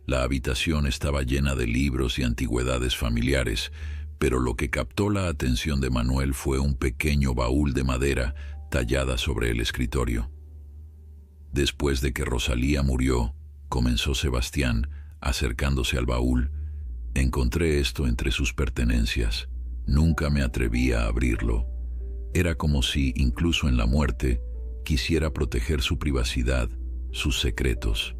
La habitación estaba llena de libros y antigüedades familiares, pero lo que captó la atención de Manuel fue un pequeño baúl de madera tallada sobre el escritorio. Después de que Rosalía murió, comenzó Sebastián, acercándose al baúl, encontré esto entre sus pertenencias. Nunca me atreví a abrirlo. Era como si, incluso en la muerte, quisiera proteger su privacidad, sus secretos.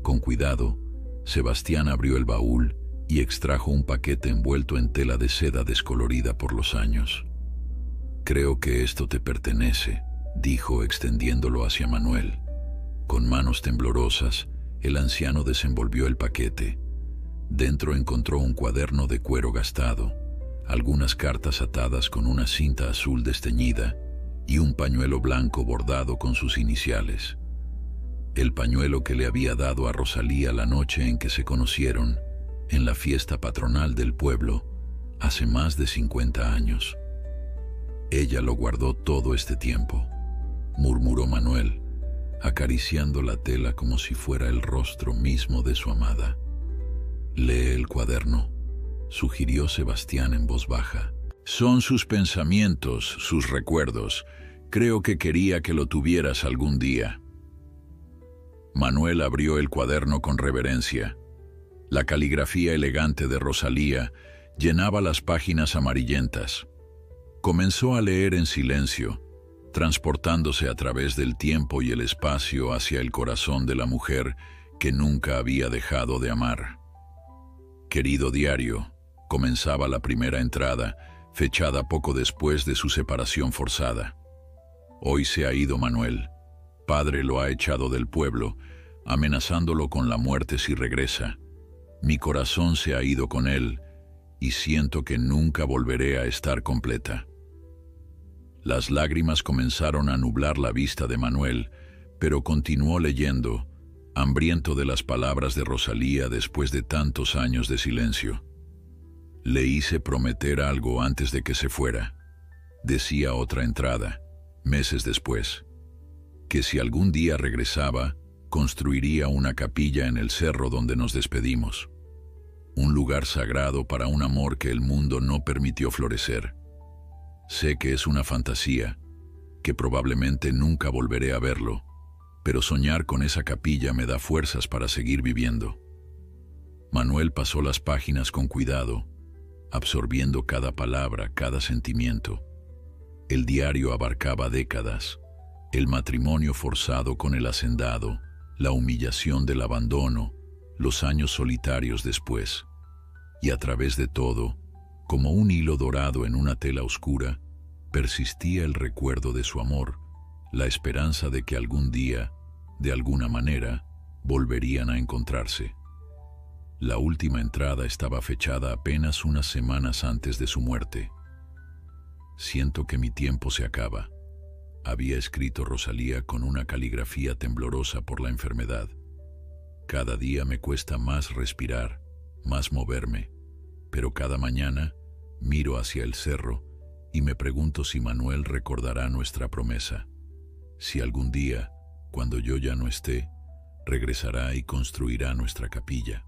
Con cuidado, Sebastián abrió el baúl y extrajo un paquete envuelto en tela de seda descolorida por los años. «Creo que esto te pertenece», dijo extendiéndolo hacia Manuel. Con manos temblorosas, el anciano desenvolvió el paquete. Dentro encontró un cuaderno de cuero gastado, algunas cartas atadas con una cinta azul desteñida y un pañuelo blanco bordado con sus iniciales. El pañuelo que le había dado a Rosalía la noche en que se conocieron, en la fiesta patronal del pueblo, hace más de 50 años. «Ella lo guardó todo este tiempo», murmuró Manuel, acariciando la tela como si fuera el rostro mismo de su amada. «Lee el cuaderno», sugirió Sebastián en voz baja. «Son sus pensamientos, sus recuerdos. Creo que quería que lo tuvieras algún día». Manuel abrió el cuaderno con reverencia. La caligrafía elegante de Rosalía llenaba las páginas amarillentas. Comenzó a leer en silencio, transportándose a través del tiempo y el espacio hacia el corazón de la mujer que nunca había dejado de amar. «Querido diario», comenzaba la primera entrada, fechada poco después de su separación forzada. «Hoy se ha ido Manuel. Padre lo ha echado del pueblo, amenazándolo con la muerte si regresa. Mi corazón se ha ido con él y siento que nunca volveré a estar completa». Las lágrimas comenzaron a nublar la vista de Manuel, pero continuó leyendo, hambriento de las palabras de Rosalía después de tantos años de silencio. «Le hice prometer algo antes de que se fuera», decía otra entrada, meses después, «que si algún día regresaba, construiría una capilla en el cerro donde nos despedimos. Un lugar sagrado para un amor que el mundo no permitió florecer. Sé que es una fantasía, que probablemente nunca volveré a verlo, pero soñar con esa capilla me da fuerzas para seguir viviendo». Manuel pasó las páginas con cuidado, absorbiendo cada palabra, cada sentimiento. El diario abarcaba décadas, el matrimonio forzado con el hacendado, la humillación del abandono, los años solitarios después. Y a través de todo, como un hilo dorado en una tela oscura, persistía el recuerdo de su amor, la esperanza de que algún día, de alguna manera, volverían a encontrarse. La última entrada estaba fechada apenas unas semanas antes de su muerte. «Siento que mi tiempo se acaba», había escrito Rosalía con una caligrafía temblorosa por la enfermedad. «Cada día me cuesta más respirar, más moverme, pero cada mañana miro hacia el cerro y me pregunto si Manuel recordará nuestra promesa, si algún día, cuando yo ya no esté, regresará y construirá nuestra capilla.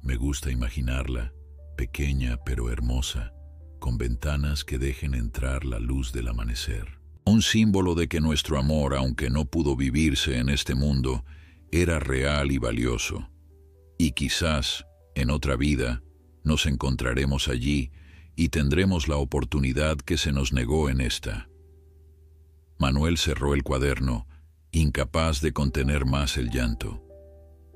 Me gusta imaginarla, pequeña pero hermosa, con ventanas que dejen entrar la luz del amanecer. Un símbolo de que nuestro amor, aunque no pudo vivirse en este mundo, era real y valioso. Y quizás, en otra vida, nos encontraremos allí y tendremos la oportunidad que se nos negó en esta. Manuel cerró el cuaderno, incapaz de contener más el llanto.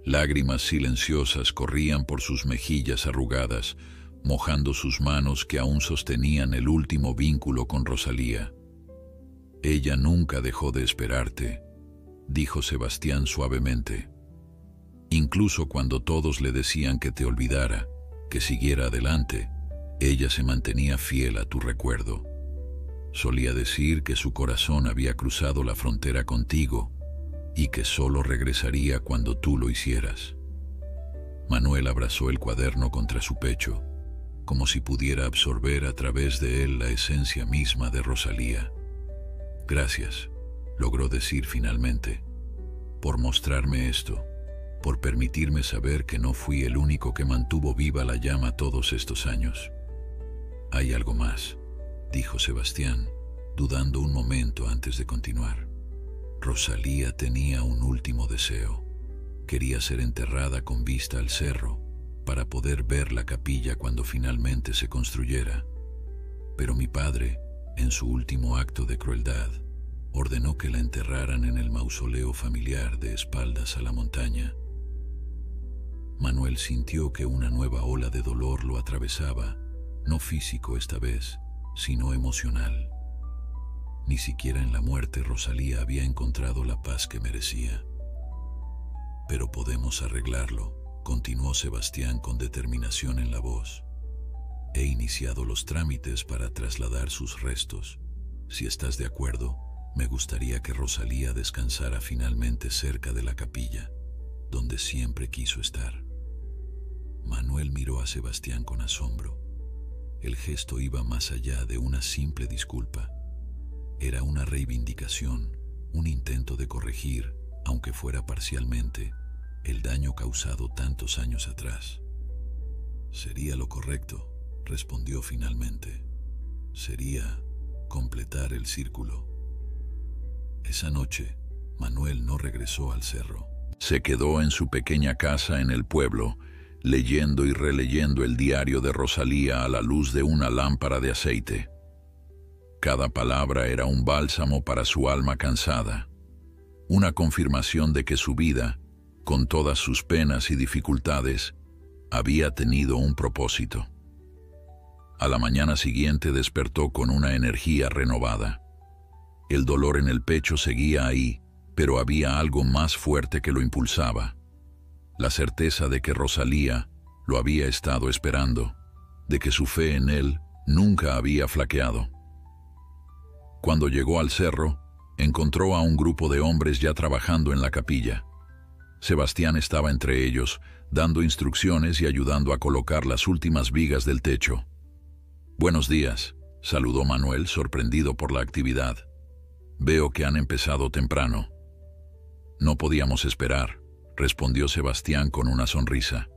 Lágrimas silenciosas corrían por sus mejillas arrugadas, mojando sus manos que aún sostenían el último vínculo con Rosalía. «Ella nunca dejó de esperarte», dijo Sebastián suavemente. «Incluso cuando todos le decían que te olvidara, que siguiera adelante, ella se mantenía fiel a tu recuerdo. Solía decir que su corazón había cruzado la frontera contigo y que solo regresaría cuando tú lo hicieras». Manuel abrazó el cuaderno contra su pecho, como si pudiera absorber a través de él la esencia misma de Rosalía. «Gracias», logró decir finalmente, «por mostrarme esto, por permitirme saber que no fui el único que mantuvo viva la llama todos estos años». «Hay algo más», dijo Sebastián, dudando un momento antes de continuar. Rosalía tenía un último deseo. Quería ser enterrada con vista al cerro, para poder ver la capilla cuando finalmente se construyera. Pero mi padre, en su último acto de crueldad, ordenó que la enterraran en el mausoleo familiar de espaldas a la montaña. Manuel sintió que una nueva ola de dolor lo atravesaba, no físico esta vez, sino emocional. Ni siquiera en la muerte Rosalía había encontrado la paz que merecía. «Pero podemos arreglarlo», continuó Sebastián con determinación en la voz. «He iniciado los trámites para trasladar sus restos. Si estás de acuerdo, me gustaría que Rosalía descansara finalmente cerca de la capilla, donde siempre quiso estar». Manuel miró a Sebastián con asombro. El gesto iba más allá de una simple disculpa. Era una reivindicación, un intento de corregir, aunque fuera parcialmente, el daño causado tantos años atrás. «Sería lo correcto», respondió finalmente. «Sería completar el círculo». Esa noche, Manuel no regresó al cerro. Se quedó en su pequeña casa en el pueblo, leyendo y releyendo el diario de Rosalía a la luz de una lámpara de aceite. Cada palabra era un bálsamo para su alma cansada, una confirmación de que su vida, con todas sus penas y dificultades, había tenido un propósito. A la mañana siguiente despertó con una energía renovada. El dolor en el pecho seguía ahí, pero había algo más fuerte que lo impulsaba. La certeza de que Rosalía lo había estado esperando, de que su fe en él nunca había flaqueado. Cuando llegó al cerro, encontró a un grupo de hombres ya trabajando en la capilla. Sebastián estaba entre ellos, dando instrucciones y ayudando a colocar las últimas vigas del techo. «Buenos días», saludó Manuel, sorprendido por la actividad. «Veo que han empezado temprano». «No podíamos esperar», respondió Sebastián con una sonrisa.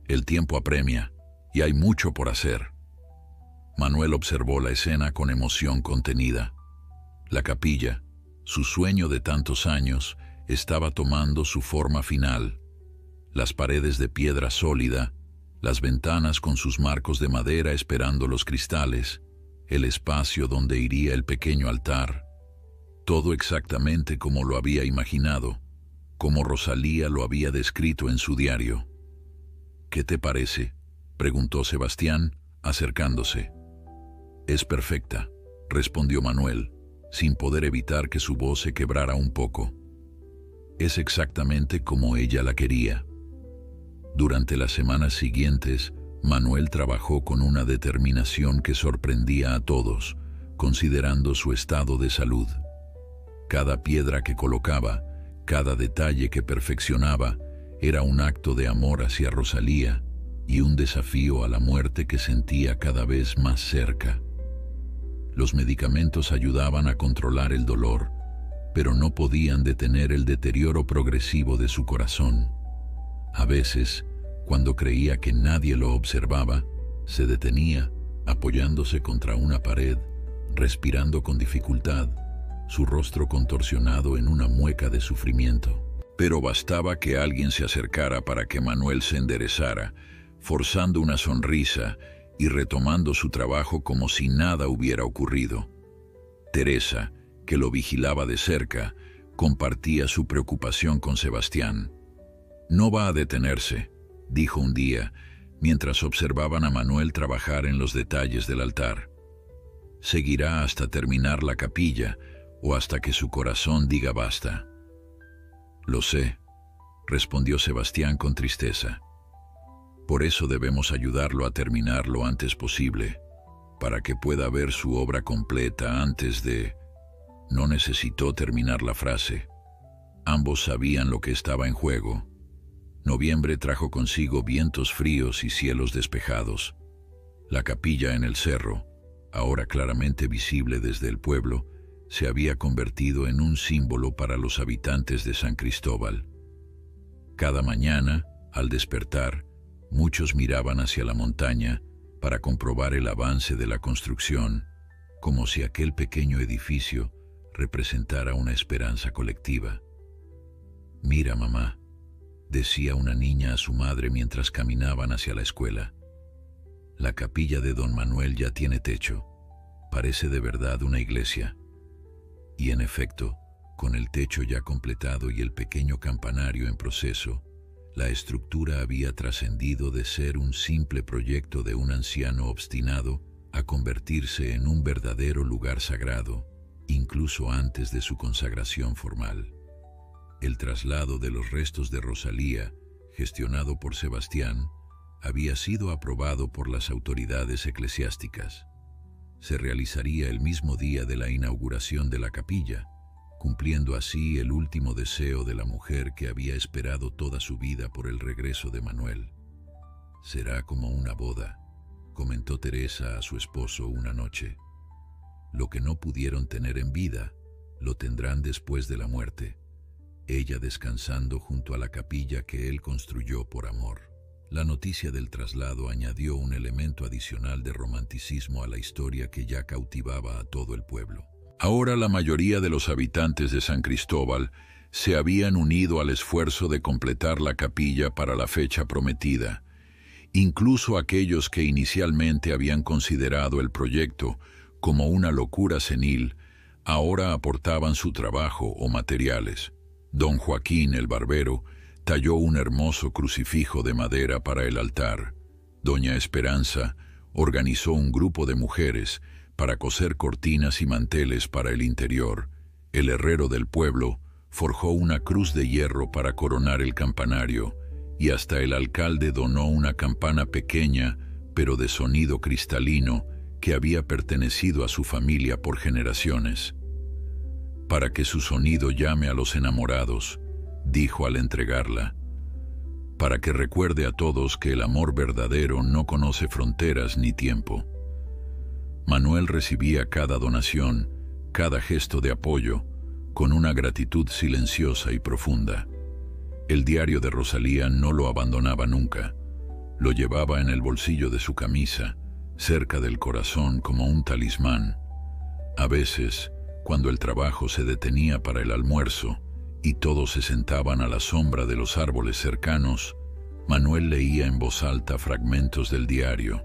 «El tiempo apremia, y hay mucho por hacer». Manuel observó la escena con emoción contenida. La capilla, su sueño de tantos años, estaba tomando su forma final. Las paredes de piedra sólida, las ventanas con sus marcos de madera esperando los cristales, el espacio donde iría el pequeño altar. Todo exactamente como lo había imaginado, como Rosalía lo había descrito en su diario. «¿Qué te parece?», preguntó Sebastián, acercándose. «Es perfecta», respondió Manuel, sin poder evitar que su voz se quebrara un poco. «Es exactamente como ella la quería». Durante las semanas siguientes, Manuel trabajó con una determinación que sorprendía a todos, considerando su estado de salud. Cada piedra que colocaba, cada detalle que perfeccionaba, era un acto de amor hacia Rosalía y un desafío a la muerte que sentía cada vez más cerca. Los medicamentos ayudaban a controlar el dolor, pero no podían detener el deterioro progresivo de su corazón. A veces, cuando creía que nadie lo observaba, se detenía, apoyándose contra una pared, respirando con dificultad, su rostro contorsionado en una mueca de sufrimiento. Pero bastaba que alguien se acercara para que Manuel se enderezara, forzando una sonrisa y retomando su trabajo como si nada hubiera ocurrido. Teresa, que lo vigilaba de cerca, compartía su preocupación con Sebastián. «No va a detenerse», dijo un día, mientras observaban a Manuel trabajar en los detalles del altar. «Seguirá hasta terminar la capilla o hasta que su corazón diga basta». «Lo sé», respondió Sebastián con tristeza. «Por eso debemos ayudarlo a terminar lo antes posible, para que pueda ver su obra completa antes de...». No necesitó terminar la frase. Ambos sabían lo que estaba en juego. Noviembre trajo consigo vientos fríos y cielos despejados. La capilla en el cerro, ahora claramente visible desde el pueblo, se había convertido en un símbolo para los habitantes de San Cristóbal. Cada mañana, al despertar, muchos miraban hacia la montaña para comprobar el avance de la construcción, como si aquel pequeño edificio representara una esperanza colectiva. «Mira, mamá», decía una niña a su madre mientras caminaban hacia la escuela. «La capilla de don Manuel ya tiene techo. Parece de verdad una iglesia». Y en efecto, con el techo ya completado y el pequeño campanario en proceso, la estructura había trascendido de ser un simple proyecto de un anciano obstinado a convertirse en un verdadero lugar sagrado, incluso antes de su consagración formal. El traslado de los restos de Rosalía, gestionado por Sebastián, había sido aprobado por las autoridades eclesiásticas. Se realizaría el mismo día de la inauguración de la capilla, cumpliendo así el último deseo de la mujer que había esperado toda su vida por el regreso de Manuel. «Será como una boda», comentó Teresa a su esposo una noche. «Lo que no pudieron tener en vida, lo tendrán después de la muerte», ella descansando junto a la capilla que él construyó por amor. La noticia del traslado añadió un elemento adicional de romanticismo a la historia que ya cautivaba a todo el pueblo. Ahora la mayoría de los habitantes de San Cristóbal se habían unido al esfuerzo de completar la capilla para la fecha prometida. Incluso aquellos que inicialmente habían considerado el proyecto como una locura senil, ahora aportaban su trabajo o materiales. Don Joaquín, el barbero, talló un hermoso crucifijo de madera para el altar. Doña Esperanza organizó un grupo de mujeres para coser cortinas y manteles para el interior. El herrero del pueblo forjó una cruz de hierro para coronar el campanario, y hasta el alcalde donó una campana pequeña, pero de sonido cristalino, que había pertenecido a su familia por generaciones. «Para que su sonido llame a los enamorados», dijo al entregarla, «para que recuerde a todos que el amor verdadero no conoce fronteras ni tiempo». Manuel recibía cada donación, cada gesto de apoyo, con una gratitud silenciosa y profunda. El diario de Rosalía no lo abandonaba nunca. Lo llevaba en el bolsillo de su camisa, cerca del corazón como un talismán. A veces, cuando el trabajo se detenía para el almuerzo y todos se sentaban a la sombra de los árboles cercanos, Manuel leía en voz alta fragmentos del diario.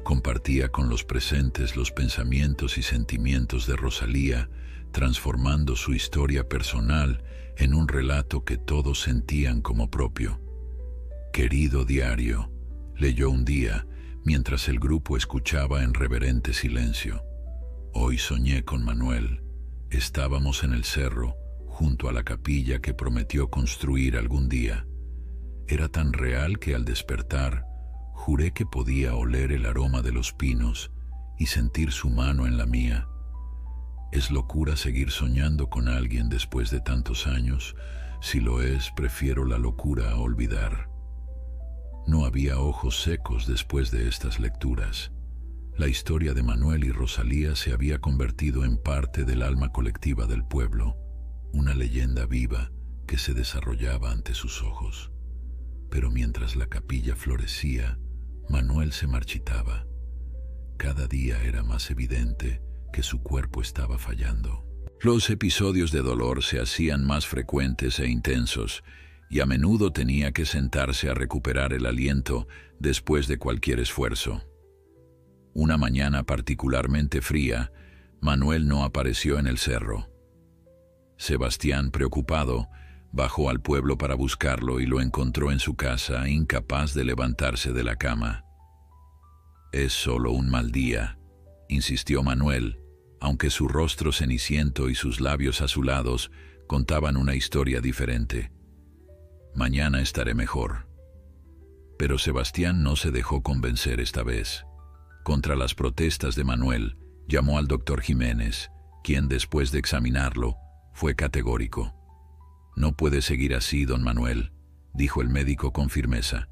Compartía con los presentes los pensamientos y sentimientos de Rosalía, transformando su historia personal en un relato que todos sentían como propio. «Querido diario», leyó un día, mientras el grupo escuchaba en reverente silencio. «Hoy soñé con Manuel. Estábamos en el cerro, junto a la capilla que prometió construir algún día. Era tan real que al despertar, juré que podía oler el aroma de los pinos y sentir su mano en la mía. ¿Es locura seguir soñando con alguien después de tantos años? Si lo es, prefiero la locura a olvidar». No había ojos secos después de estas lecturas. La historia de Manuel y Rosalía se había convertido en parte del alma colectiva del pueblo, una leyenda viva que se desarrollaba ante sus ojos. Pero mientras la capilla florecía, Manuel se marchitaba. Cada día era más evidente que su cuerpo estaba fallando. Los episodios de dolor se hacían más frecuentes e intensos, y a menudo tenía que sentarse a recuperar el aliento después de cualquier esfuerzo. Una mañana particularmente fría, Manuel no apareció en el cerro. Sebastián, preocupado, bajó al pueblo para buscarlo y lo encontró en su casa, incapaz de levantarse de la cama. «Es solo un mal día», insistió Manuel, aunque su rostro ceniciento y sus labios azulados contaban una historia diferente. «Mañana estaré mejor». Pero Sebastián no se dejó convencer esta vez. Contra las protestas de Manuel, llamó al doctor Jiménez, quien, después de examinarlo, fue categórico. «No puede seguir así, don Manuel», dijo el médico con firmeza.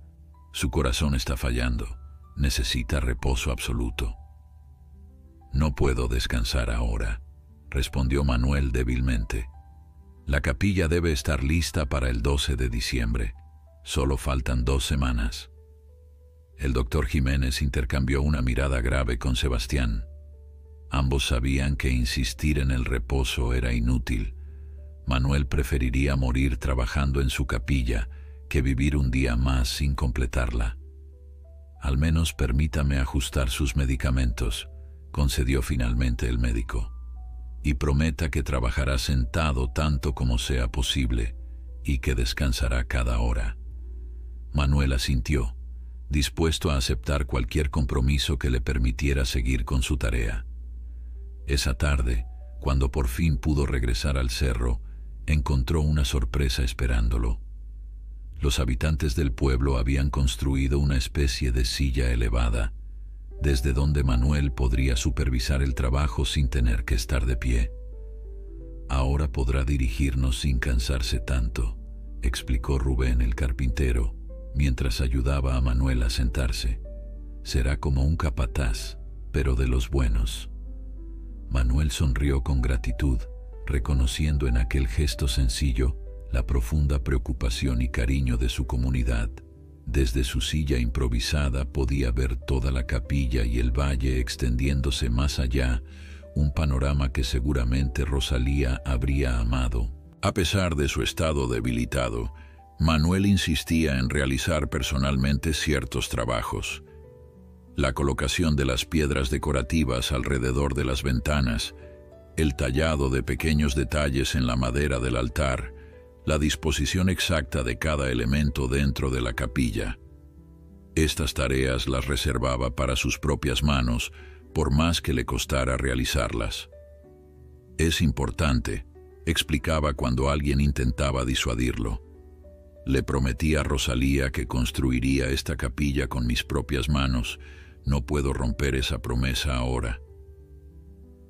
«Su corazón está fallando. Necesita reposo absoluto». «No puedo descansar ahora», respondió Manuel débilmente. «La capilla debe estar lista para el 12 de diciembre. Solo faltan 2 semanas». El doctor Jiménez intercambió una mirada grave con Sebastián. Ambos sabían que insistir en el reposo era inútil. Manuel preferiría morir trabajando en su capilla que vivir un día más sin completarla. «Al menos permítame ajustar sus medicamentos», concedió finalmente el médico. «Y prometa que trabajará sentado tanto como sea posible y que descansará cada hora». Manuel asintió, dispuesto a aceptar cualquier compromiso que le permitiera seguir con su tarea. Esa tarde, cuando por fin pudo regresar al cerro, encontró una sorpresa esperándolo. Los habitantes del pueblo habían construido una especie de silla elevada, desde donde Manuel podría supervisar el trabajo sin tener que estar de pie. «Ahora podrá dirigirnos sin cansarse tanto», explicó Rubén el carpintero, mientras ayudaba a Manuel a sentarse. «Será como un capataz, pero de los buenos». Manuel sonrió con gratitud, reconociendo en aquel gesto sencillo la profunda preocupación y cariño de su comunidad. Desde su silla improvisada podía ver toda la capilla y el valle extendiéndose más allá, un panorama que seguramente Rosalía habría amado. A pesar de su estado debilitado, Manuel insistía en realizar personalmente ciertos trabajos. La colocación de las piedras decorativas alrededor de las ventanas, el tallado de pequeños detalles en la madera del altar, la disposición exacta de cada elemento dentro de la capilla. Estas tareas las reservaba para sus propias manos, por más que le costara realizarlas. «Es importante», explicaba cuando alguien intentaba disuadirlo. «Le prometí a Rosalía que construiría esta capilla con mis propias manos. No puedo romper esa promesa ahora».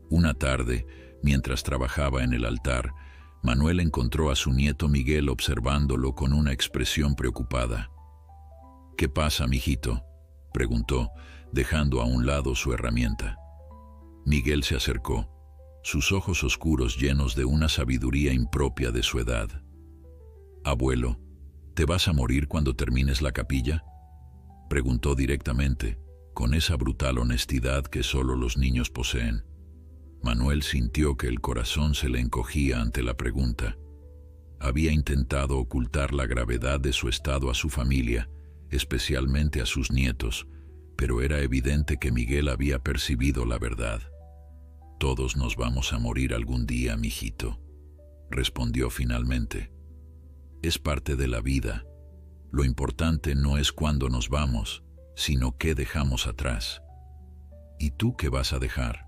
Una tarde, mientras trabajaba en el altar, Manuel encontró a su nieto Miguel observándolo con una expresión preocupada. «¿Qué pasa, mijito?», preguntó, dejando a un lado su herramienta. Miguel se acercó, sus ojos oscuros llenos de una sabiduría impropia de su edad. «Abuelo, ¿te vas a morir cuando termines la capilla?», preguntó directamente, con esa brutal honestidad que solo los niños poseen. Manuel sintió que el corazón se le encogía ante la pregunta. Había intentado ocultar la gravedad de su estado a su familia, especialmente a sus nietos, pero era evidente que Miguel había percibido la verdad. «Todos nos vamos a morir algún día, mijito», respondió finalmente. «Es parte de la vida. Lo importante no es cuándo nos vamos, sino qué dejamos atrás». «¿Y tú qué vas a dejar?».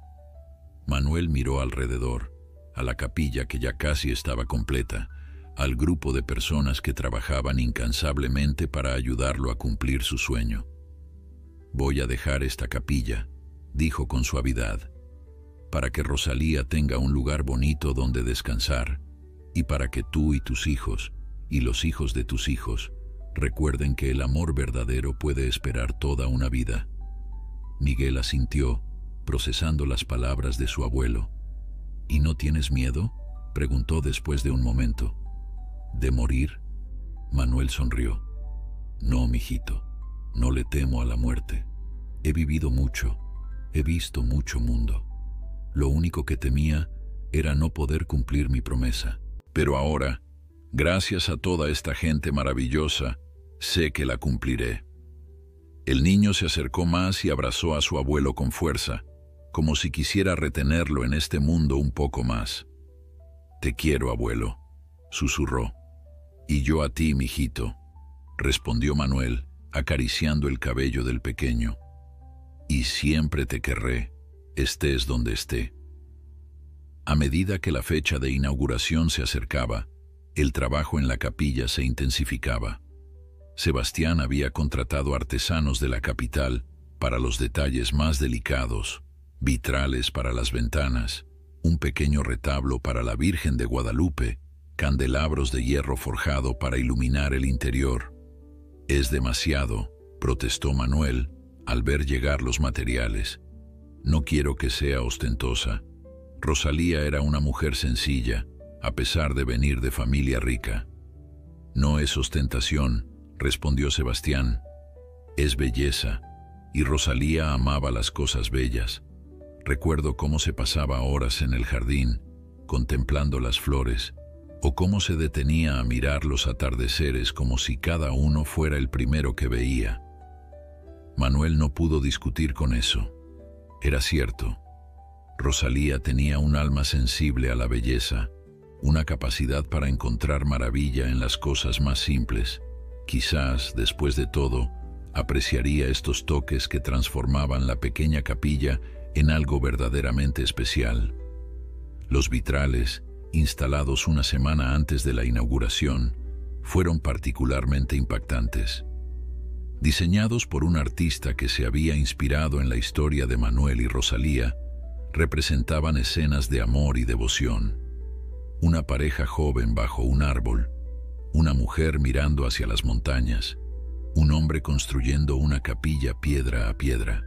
Manuel miró alrededor, a la capilla que ya casi estaba completa, al grupo de personas que trabajaban incansablemente para ayudarlo a cumplir su sueño. «Voy a dejar esta capilla», dijo con suavidad, «para que Rosalía tenga un lugar bonito donde descansar, y para que tú y tus hijos, y los hijos de tus hijos, recuerden que el amor verdadero puede esperar toda una vida». Miguel asintió, procesando las palabras de su abuelo. ¿Y no tienes miedo?, preguntó después de un momento. ¿De morir? Manuel sonrió. No, mijito, no le temo a la muerte. He vivido mucho, he visto mucho mundo. Lo único que temía era no poder cumplir mi promesa. Pero ahora, gracias a toda esta gente maravillosa, sé que la cumpliré. El niño se acercó más y abrazó a su abuelo con fuerza, como si quisiera retenerlo en este mundo un poco más. Te quiero, abuelo, susurró. Y yo a ti, mijito, respondió Manuel, acariciando el cabello del pequeño. Y siempre te querré, estés donde esté. A medida que la fecha de inauguración se acercaba, el trabajo en la capilla se intensificaba. Sebastián había contratado artesanos de la capital para los detalles más delicados, vitrales para las ventanas, un pequeño retablo para la Virgen de Guadalupe, candelabros de hierro forjado para iluminar el interior. Es demasiado, protestó Manuel al ver llegar los materiales. No quiero que sea ostentosa. Rosalía era una mujer sencilla, a pesar de venir de familia rica. No es ostentación, respondió Sebastián. Es belleza, y Rosalía amaba las cosas bellas. Recuerdo cómo se pasaba horas en el jardín, contemplando las flores, o cómo se detenía a mirar los atardeceres como si cada uno fuera el primero que veía. Manuel no pudo discutir con eso. Era cierto. Rosalía tenía un alma sensible a la belleza, una capacidad para encontrar maravilla en las cosas más simples. Quizás, después de todo, apreciaría estos toques que transformaban la pequeña capilla en algo verdaderamente especial. Los vitrales, instalados una semana antes de la inauguración, fueron particularmente impactantes. Diseñados por un artista que se había inspirado en la historia de Manuel y Rosalía, representaban escenas de amor y devoción. Una pareja joven bajo un árbol, una mujer mirando hacia las montañas, un hombre construyendo una capilla piedra a piedra.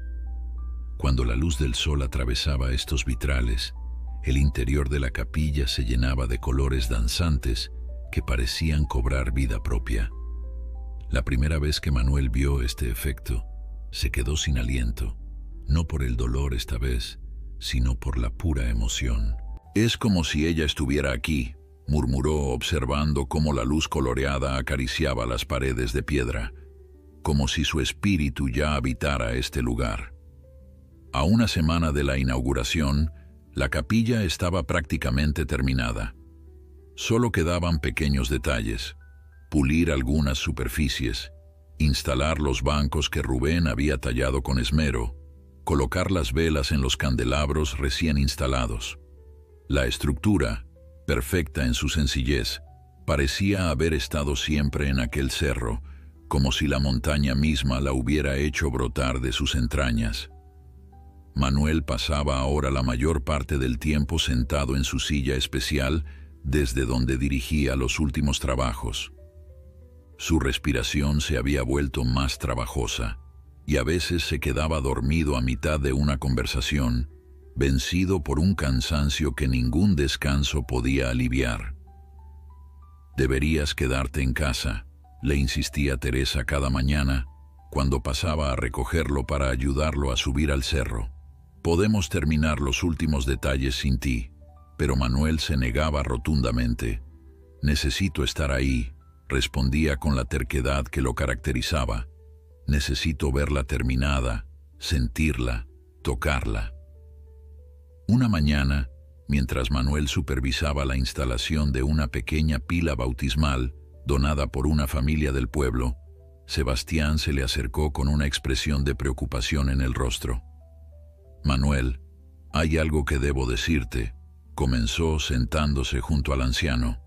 Cuando la luz del sol atravesaba estos vitrales, el interior de la capilla se llenaba de colores danzantes que parecían cobrar vida propia. La primera vez que Manuel vio este efecto, se quedó sin aliento, no por el dolor esta vez, sino por la pura emoción. Es como si ella estuviera aquí, murmuró observando cómo la luz coloreada acariciaba las paredes de piedra, como si su espíritu ya habitara este lugar. A una semana de la inauguración, la capilla estaba prácticamente terminada. Solo quedaban pequeños detalles: pulir algunas superficies, instalar los bancos que Rubén había tallado con esmero, colocar las velas en los candelabros recién instalados. La estructura, perfecta en su sencillez, parecía haber estado siempre en aquel cerro, como si la montaña misma la hubiera hecho brotar de sus entrañas. Manuel pasaba ahora la mayor parte del tiempo sentado en su silla especial desde donde dirigía los últimos trabajos. Su respiración se había vuelto más trabajosa y a veces se quedaba dormido a mitad de una conversación, vencido por un cansancio que ningún descanso podía aliviar. «Deberías quedarte en casa», le insistía Teresa cada mañana cuando pasaba a recogerlo para ayudarlo a subir al cerro. «Podemos terminar los últimos detalles sin ti», pero Manuel se negaba rotundamente. «Necesito estar ahí», respondía con la terquedad que lo caracterizaba. «Necesito verla terminada, sentirla, tocarla». Una mañana, mientras Manuel supervisaba la instalación de una pequeña pila bautismal donada por una familia del pueblo, Sebastián se le acercó con una expresión de preocupación en el rostro. «Manuel, hay algo que debo decirte», comenzó sentándose junto al anciano.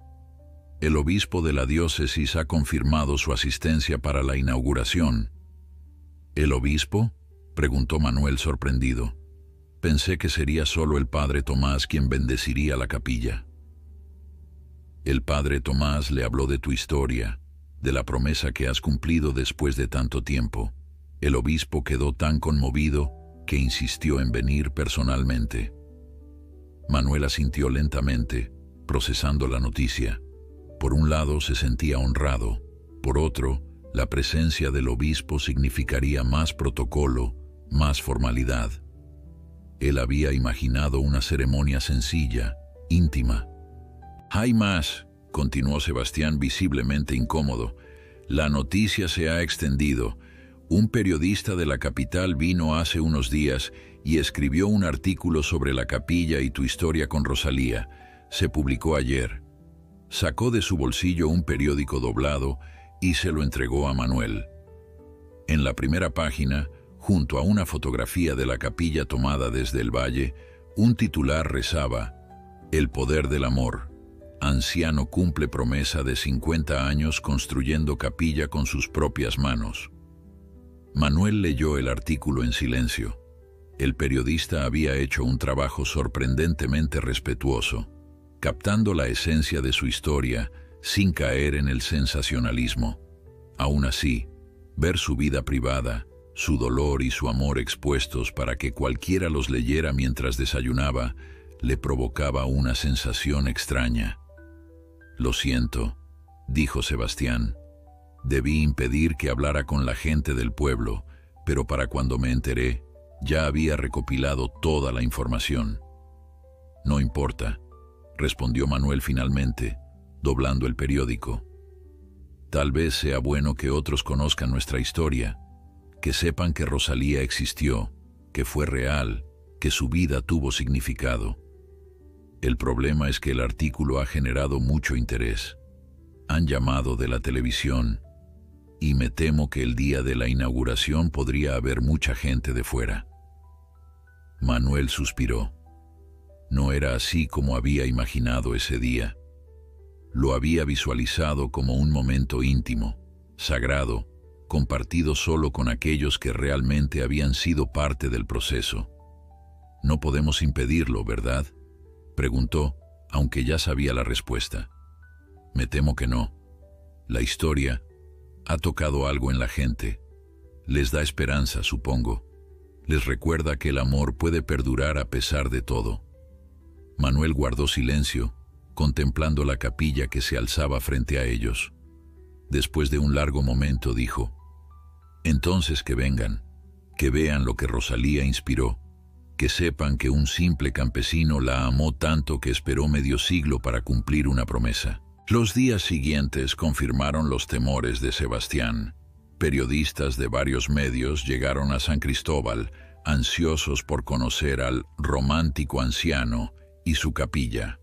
«El obispo de la diócesis ha confirmado su asistencia para la inauguración». «¿El obispo?», preguntó Manuel sorprendido. «Pensé que sería solo el padre Tomás quien bendeciría la capilla». «El padre Tomás le habló de tu historia, de la promesa que has cumplido después de tanto tiempo». El obispo quedó tan conmovido que insistió en venir personalmente. Manuel asintió lentamente, procesando la noticia. Por un lado se sentía honrado, por otro, la presencia del obispo significaría más protocolo, más formalidad. Él había imaginado una ceremonia sencilla, íntima. «Hay más», continuó Sebastián visiblemente incómodo. «La noticia se ha extendido. Un periodista de la capital vino hace unos días y escribió un artículo sobre la capilla y tu historia con Rosalía. Se publicó ayer». Sacó de su bolsillo un periódico doblado y se lo entregó a Manuel. En la primera página, junto a una fotografía de la capilla tomada desde el valle, un titular rezaba: «El poder del amor. Anciano cumple promesa de 50 años construyendo capilla con sus propias manos». Manuel leyó el artículo en silencio. El periodista había hecho un trabajo sorprendentemente respetuoso, captando la esencia de su historia sin caer en el sensacionalismo. Aún así, ver su vida privada, su dolor y su amor expuestos para que cualquiera los leyera mientras desayunaba, le provocaba una sensación extraña. «Lo siento», dijo Sebastián. «Debí impedir que hablara con la gente del pueblo, pero para cuando me enteré, ya había recopilado toda la información». «No importa», respondió Manuel finalmente, doblando el periódico. «Tal vez sea bueno que otros conozcan nuestra historia, que sepan que Rosalía existió, que fue real, que su vida tuvo significado. El problema es que el artículo ha generado mucho interés. Han llamado de la televisión y me temo que el día de la inauguración podría haber mucha gente de fuera». Manuel suspiró. No era así como había imaginado ese día. Lo había visualizado como un momento íntimo, sagrado, compartido solo con aquellos que realmente habían sido parte del proceso. «No podemos impedirlo, ¿verdad?», preguntó, aunque ya sabía la respuesta. «Me temo que no. La historia ha tocado algo en la gente. Les da esperanza, supongo. Les recuerda que el amor puede perdurar a pesar de todo». Manuel guardó silencio, contemplando la capilla que se alzaba frente a ellos. Después de un largo momento dijo: «Entonces que vengan, que vean lo que Rosalía inspiró, que sepan que un simple campesino la amó tanto que esperó medio siglo para cumplir una promesa». Los días siguientes confirmaron los temores de Sebastián. Periodistas de varios medios llegaron a San Cristóbal, ansiosos por conocer al romántico anciano y su capilla.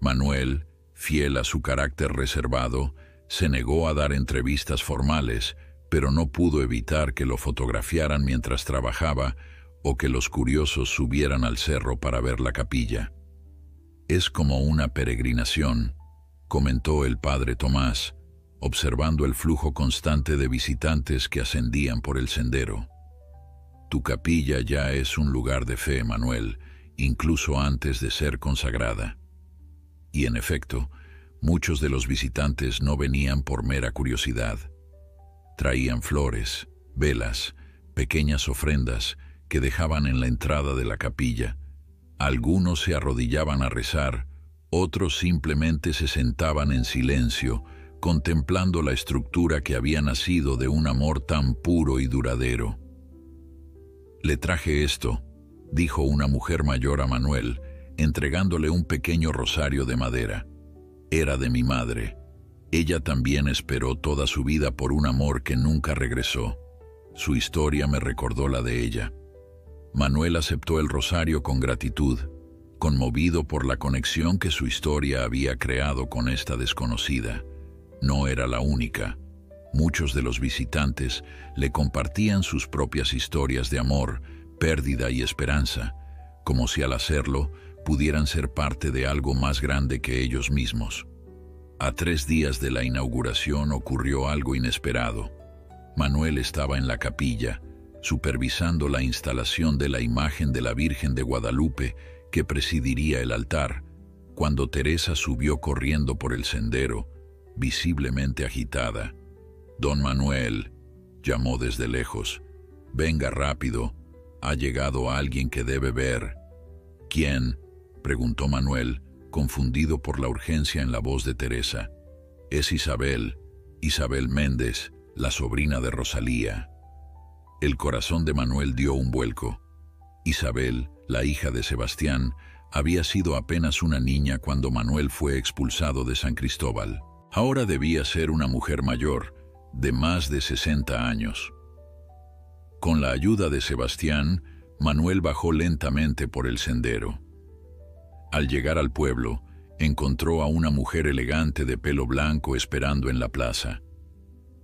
Manuel, fiel a su carácter reservado, se negó a dar entrevistas formales, pero no pudo evitar que lo fotografiaran mientras trabajaba o que los curiosos subieran al cerro para ver la capilla. «Es como una peregrinación», comentó el padre Tomás, observando el flujo constante de visitantes que ascendían por el sendero. «Tu capilla ya es un lugar de fe, Manuel, incluso antes de ser consagrada». Y en efecto, muchos de los visitantes no venían por mera curiosidad. Traían flores, velas, pequeñas ofrendas que dejaban en la entrada de la capilla. Algunos se arrodillaban a rezar, otros simplemente se sentaban en silencio, contemplando la estructura que había nacido de un amor tan puro y duradero. «Le traje esto», dijo una mujer mayor a Manuel, entregándole un pequeño rosario de madera. «Era de mi madre. Ella también esperó toda su vida por un amor que nunca regresó. Su historia me recordó la de ella». Manuel aceptó el rosario con gratitud, conmovido por la conexión que su historia había creado con esta desconocida. No era la única. Muchos de los visitantes le compartían sus propias historias de amor, pérdida y esperanza, como si al hacerlo pudieran ser parte de algo más grande que ellos mismos. A 3 días de la inauguración ocurrió algo inesperado. Manuel estaba en la capilla, supervisando la instalación de la imagen de la Virgen de Guadalupe que presidiría el altar, cuando Teresa subió corriendo por el sendero, visiblemente agitada. «Don Manuel», llamó desde lejos, «venga rápido, ha llegado alguien que debe ver. ¿Quién?, preguntó Manuel, confundido por la urgencia en la voz de Teresa. Es Isabel Méndez, la sobrina de Rosalía. El corazón de Manuel dio un vuelco. Isabel, la hija de Sebastián, había sido apenas una niña cuando Manuel fue expulsado de San Cristóbal. Ahora debía ser una mujer mayor, de más de 60 años. Con la ayuda de Sebastián, Manuel bajó lentamente por el sendero. Al llegar al pueblo, encontró a una mujer elegante de pelo blanco esperando en la plaza.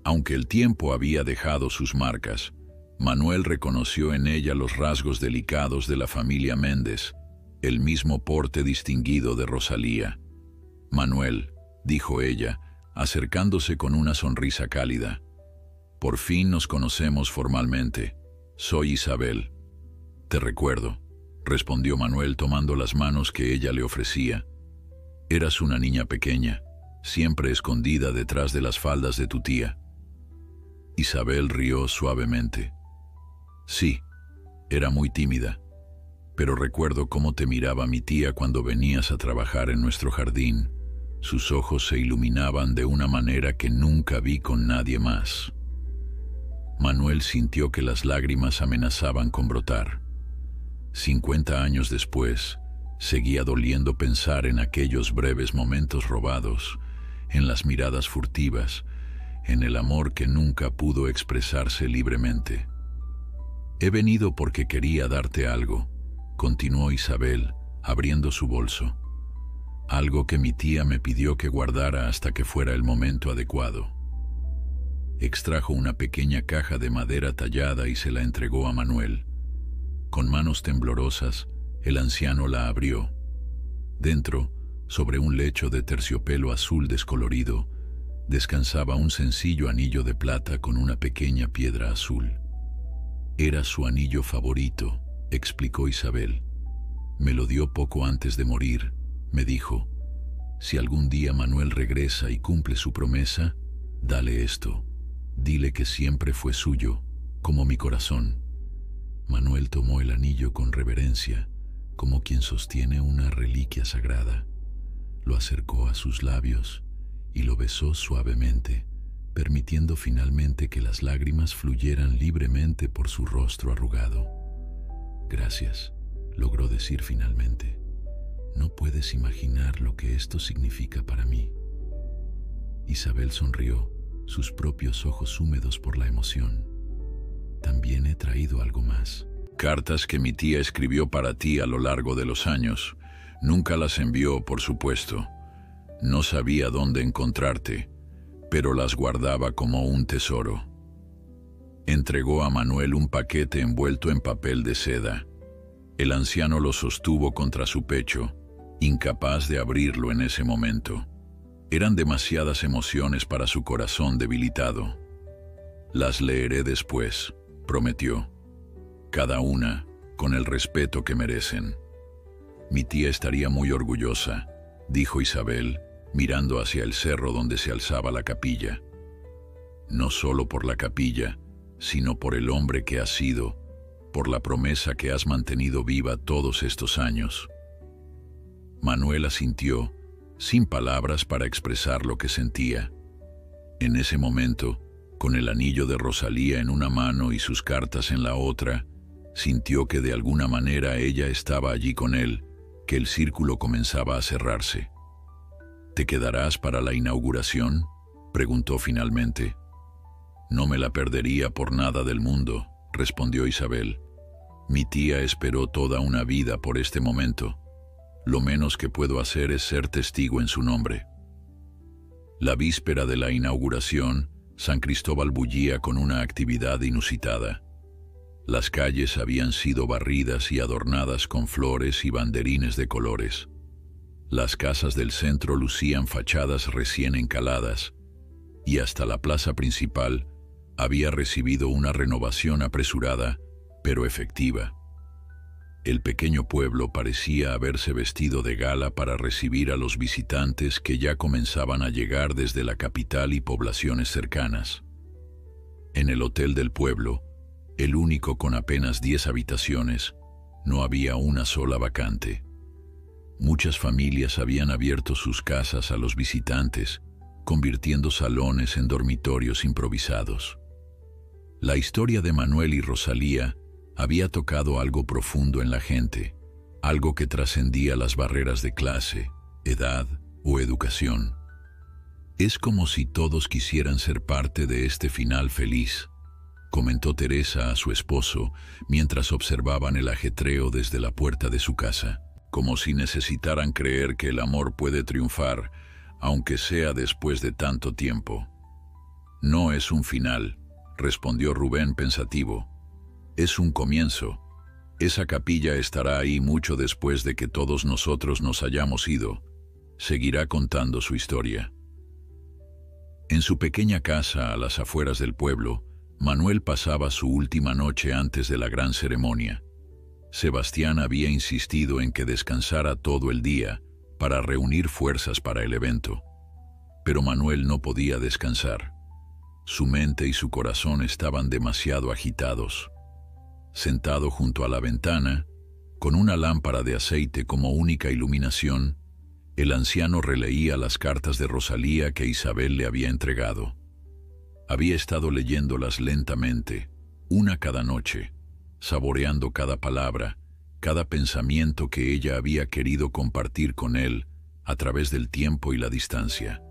Aunque el tiempo había dejado sus marcas, Manuel reconoció en ella los rasgos delicados de la familia Méndez, el mismo porte distinguido de Rosalía. Manuel, dijo ella, acercándose con una sonrisa cálida. Por fin nos conocemos formalmente. Soy Isabel. Te recuerdo, respondió Manuel tomando las manos que ella le ofrecía. Eras una niña pequeña, siempre escondida detrás de las faldas de tu tía. Isabel rió suavemente. Sí, era muy tímida, pero recuerdo cómo te miraba mi tía cuando venías a trabajar en nuestro jardín. Sus ojos se iluminaban de una manera que nunca vi con nadie más. Manuel sintió que las lágrimas amenazaban con brotar. 50 años después, seguía doliendo pensar en aquellos breves momentos robados, en las miradas furtivas, en el amor que nunca pudo expresarse libremente. He venido porque quería darte algo, continuó Isabel, abriendo su bolso. Algo que mi tía me pidió que guardara hasta que fuera el momento adecuado. Extrajo una pequeña caja de madera tallada y se la entregó a Manuel. Con manos temblorosas, el anciano la abrió. Dentro, sobre un lecho de terciopelo azul descolorido, descansaba un sencillo anillo de plata con una pequeña piedra azul. Era su anillo favorito, explicó Isabel. Me lo dio poco antes de morir. Me dijo, si algún día Manuel regresa y cumple su promesa, dale esto. Dile que siempre fue suyo, como mi corazón. Manuel tomó el anillo con reverencia, como quien sostiene una reliquia sagrada. Lo acercó a sus labios y lo besó suavemente, permitiendo finalmente que las lágrimas fluyeran libremente por su rostro arrugado. Gracias, logró decir finalmente. No puedes imaginar lo que esto significa para mí. Isabel sonrió, sus propios ojos húmedos por la emoción. También he traído algo más. Cartas que mi tía escribió para ti a lo largo de los años. Nunca las envió, por supuesto. No sabía dónde encontrarte, pero las guardaba como un tesoro. Entregó a Manuel un paquete envuelto en papel de seda. El anciano lo sostuvo contra su pecho, incapaz de abrirlo en ese momento. Eran demasiadas emociones para su corazón debilitado. Las leeré después, prometió. Cada una, con el respeto que merecen. Mi tía estaría muy orgullosa, dijo Isabel, mirando hacia el cerro donde se alzaba la capilla. No solo por la capilla, sino por el hombre que has sido, por la promesa que has mantenido viva todos estos años. Manuel asintió, sin palabras para expresar lo que sentía. En ese momento, con el anillo de Rosalía en una mano y sus cartas en la otra, sintió que de alguna manera ella estaba allí con él, que el círculo comenzaba a cerrarse. ¿Te quedarás para la inauguración?, preguntó finalmente. No me la perdería por nada del mundo, respondió Isabel. Mi tía esperó toda una vida por este momento. Lo menos que puedo hacer es ser testigo en su nombre. La víspera de la inauguración, San Cristóbal bullía con una actividad inusitada. Las calles habían sido barridas y adornadas con flores y banderines de colores. Las casas del centro lucían fachadas recién encaladas, y hasta la plaza principal había recibido una renovación apresurada, pero efectiva. El pequeño pueblo parecía haberse vestido de gala para recibir a los visitantes que ya comenzaban a llegar desde la capital y poblaciones cercanas. En el hotel del pueblo, el único con apenas 10 habitaciones, no había una sola vacante. Muchas familias habían abierto sus casas a los visitantes, convirtiendo salones en dormitorios improvisados. La historia de Manuel y Rosalía había tocado algo profundo en la gente, algo que trascendía las barreras de clase, edad o educación. Es como si todos quisieran ser parte de este final feliz, comentó Teresa a su esposo mientras observaban el ajetreo desde la puerta de su casa, como si necesitaran creer que el amor puede triunfar, aunque sea después de tanto tiempo. No es un final, respondió Rubén pensativo. Es un comienzo. Esa capilla estará ahí mucho después de que todos nosotros nos hayamos ido. Seguirá contando su historia. En su pequeña casa a las afueras del pueblo, Manuel pasaba su última noche antes de la gran ceremonia. Sebastián había insistido en que descansara todo el día para reunir fuerzas para el evento. Pero Manuel no podía descansar. Su mente y su corazón estaban demasiado agitados. Sentado junto a la ventana, con una lámpara de aceite como única iluminación, el anciano releía las cartas de Rosalía que Isabel le había entregado. Había estado leyéndolas lentamente, una cada noche, saboreando cada palabra, cada pensamiento que ella había querido compartir con él a través del tiempo y la distancia.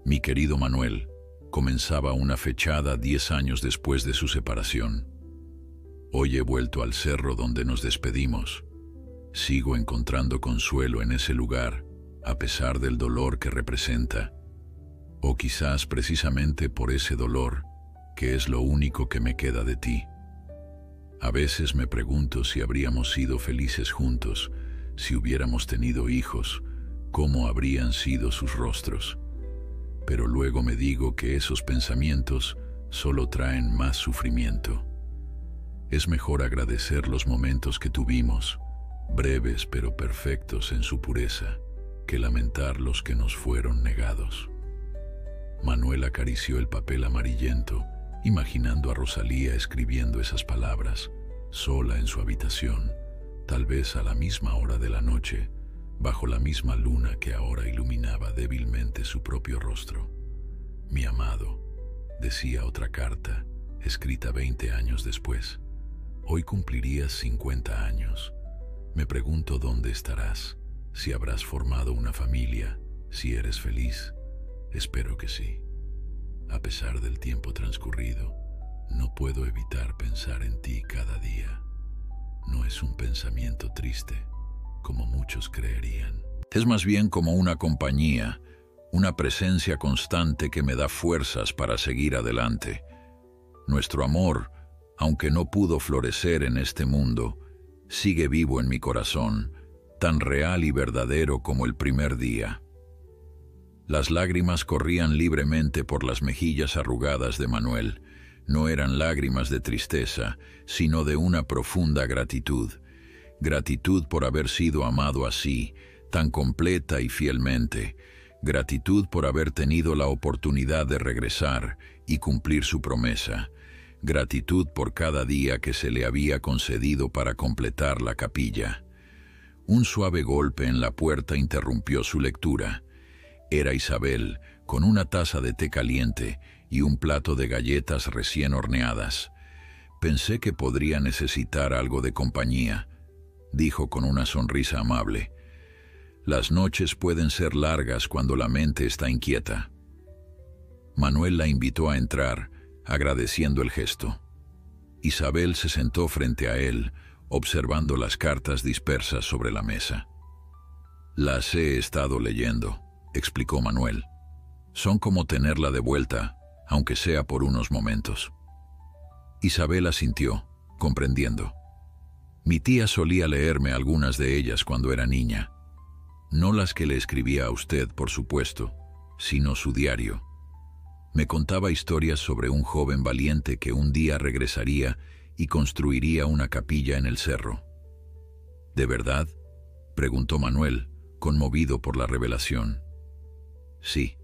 Mi querido Manuel, comenzaba una fechada 10 años después de su separación. Hoy he vuelto al cerro donde nos despedimos. Sigo encontrando consuelo en ese lugar, a pesar del dolor que representa. O quizás precisamente por ese dolor, que es lo único que me queda de ti. A veces me pregunto si habríamos sido felices juntos, si hubiéramos tenido hijos, cómo habrían sido sus rostros. Pero luego me digo que esos pensamientos solo traen más sufrimiento. Es mejor agradecer los momentos que tuvimos, breves pero perfectos en su pureza, que lamentar los que nos fueron negados. Manuel acarició el papel amarillento, imaginando a Rosalía escribiendo esas palabras, sola en su habitación, tal vez a la misma hora de la noche, bajo la misma luna que ahora iluminaba débilmente su propio rostro. Mi amado, decía otra carta, escrita 20 años después, hoy cumplirías 50 años. Me pregunto dónde estarás, si habrás formado una familia, si eres feliz. Espero que sí. A pesar del tiempo transcurrido, no puedo evitar pensar en ti cada día. No es un pensamiento triste, como muchos creerían. Es más bien como una compañía, una presencia constante que me da fuerzas para seguir adelante. Nuestro amor, aunque no pudo florecer en este mundo, sigue vivo en mi corazón, tan real y verdadero como el primer día. Las lágrimas corrían libremente por las mejillas arrugadas de Manuel. No eran lágrimas de tristeza, sino de una profunda gratitud. Gratitud por haber sido amado así, tan completa y fielmente. Gratitud por haber tenido la oportunidad de regresar y cumplir su promesa. Gratitud por cada día que se le había concedido para completar la capilla. Un suave golpe en la puerta interrumpió su lectura. Era Isabel, con una taza de té caliente y un plato de galletas recién horneadas. Pensé que podría necesitar algo de compañía, dijo con una sonrisa amable. Las noches pueden ser largas cuando la mente está inquieta. Manuel la invitó a entrar, agradeciendo el gesto. Isabel se sentó frente a él, observando las cartas dispersas sobre la mesa. Las he estado leyendo, explicó Manuel. Son como tenerla de vuelta, aunque sea por unos momentos. Isabel asintió, comprendiendo. Mi tía solía leerme algunas de ellas cuando era niña. No las que le escribía a usted, por supuesto, sino su diario. Me contaba historias sobre un joven valiente que un día regresaría y construiría una capilla en el cerro. ¿De verdad?, preguntó Manuel, conmovido por la revelación. Sí,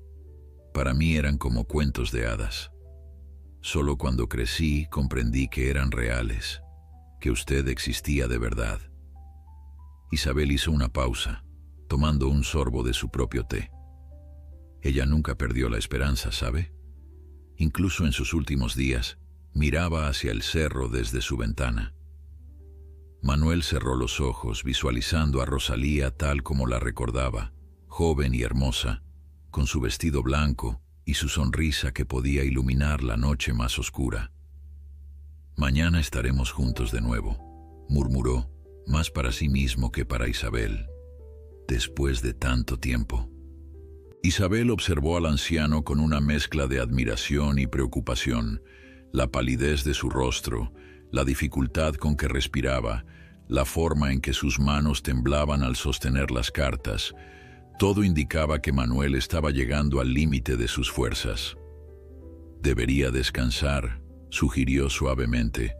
para mí eran como cuentos de hadas. Solo cuando crecí comprendí que eran reales, que usted existía de verdad. Isabel hizo una pausa, tomando un sorbo de su propio té. Ella nunca perdió la esperanza, ¿sabe? Incluso en sus últimos días, miraba hacia el cerro desde su ventana. Manuel cerró los ojos, visualizando a Rosalía tal como la recordaba, joven y hermosa, con su vestido blanco y su sonrisa que podía iluminar la noche más oscura. «Mañana estaremos juntos de nuevo», murmuró, más para sí mismo que para Isabel. «Después de tanto tiempo». Isabel observó al anciano con una mezcla de admiración y preocupación, la palidez de su rostro, la dificultad con que respiraba, la forma en que sus manos temblaban al sostener las cartas. Todo indicaba que Manuel estaba llegando al límite de sus fuerzas. «Debería descansar», sugirió suavemente.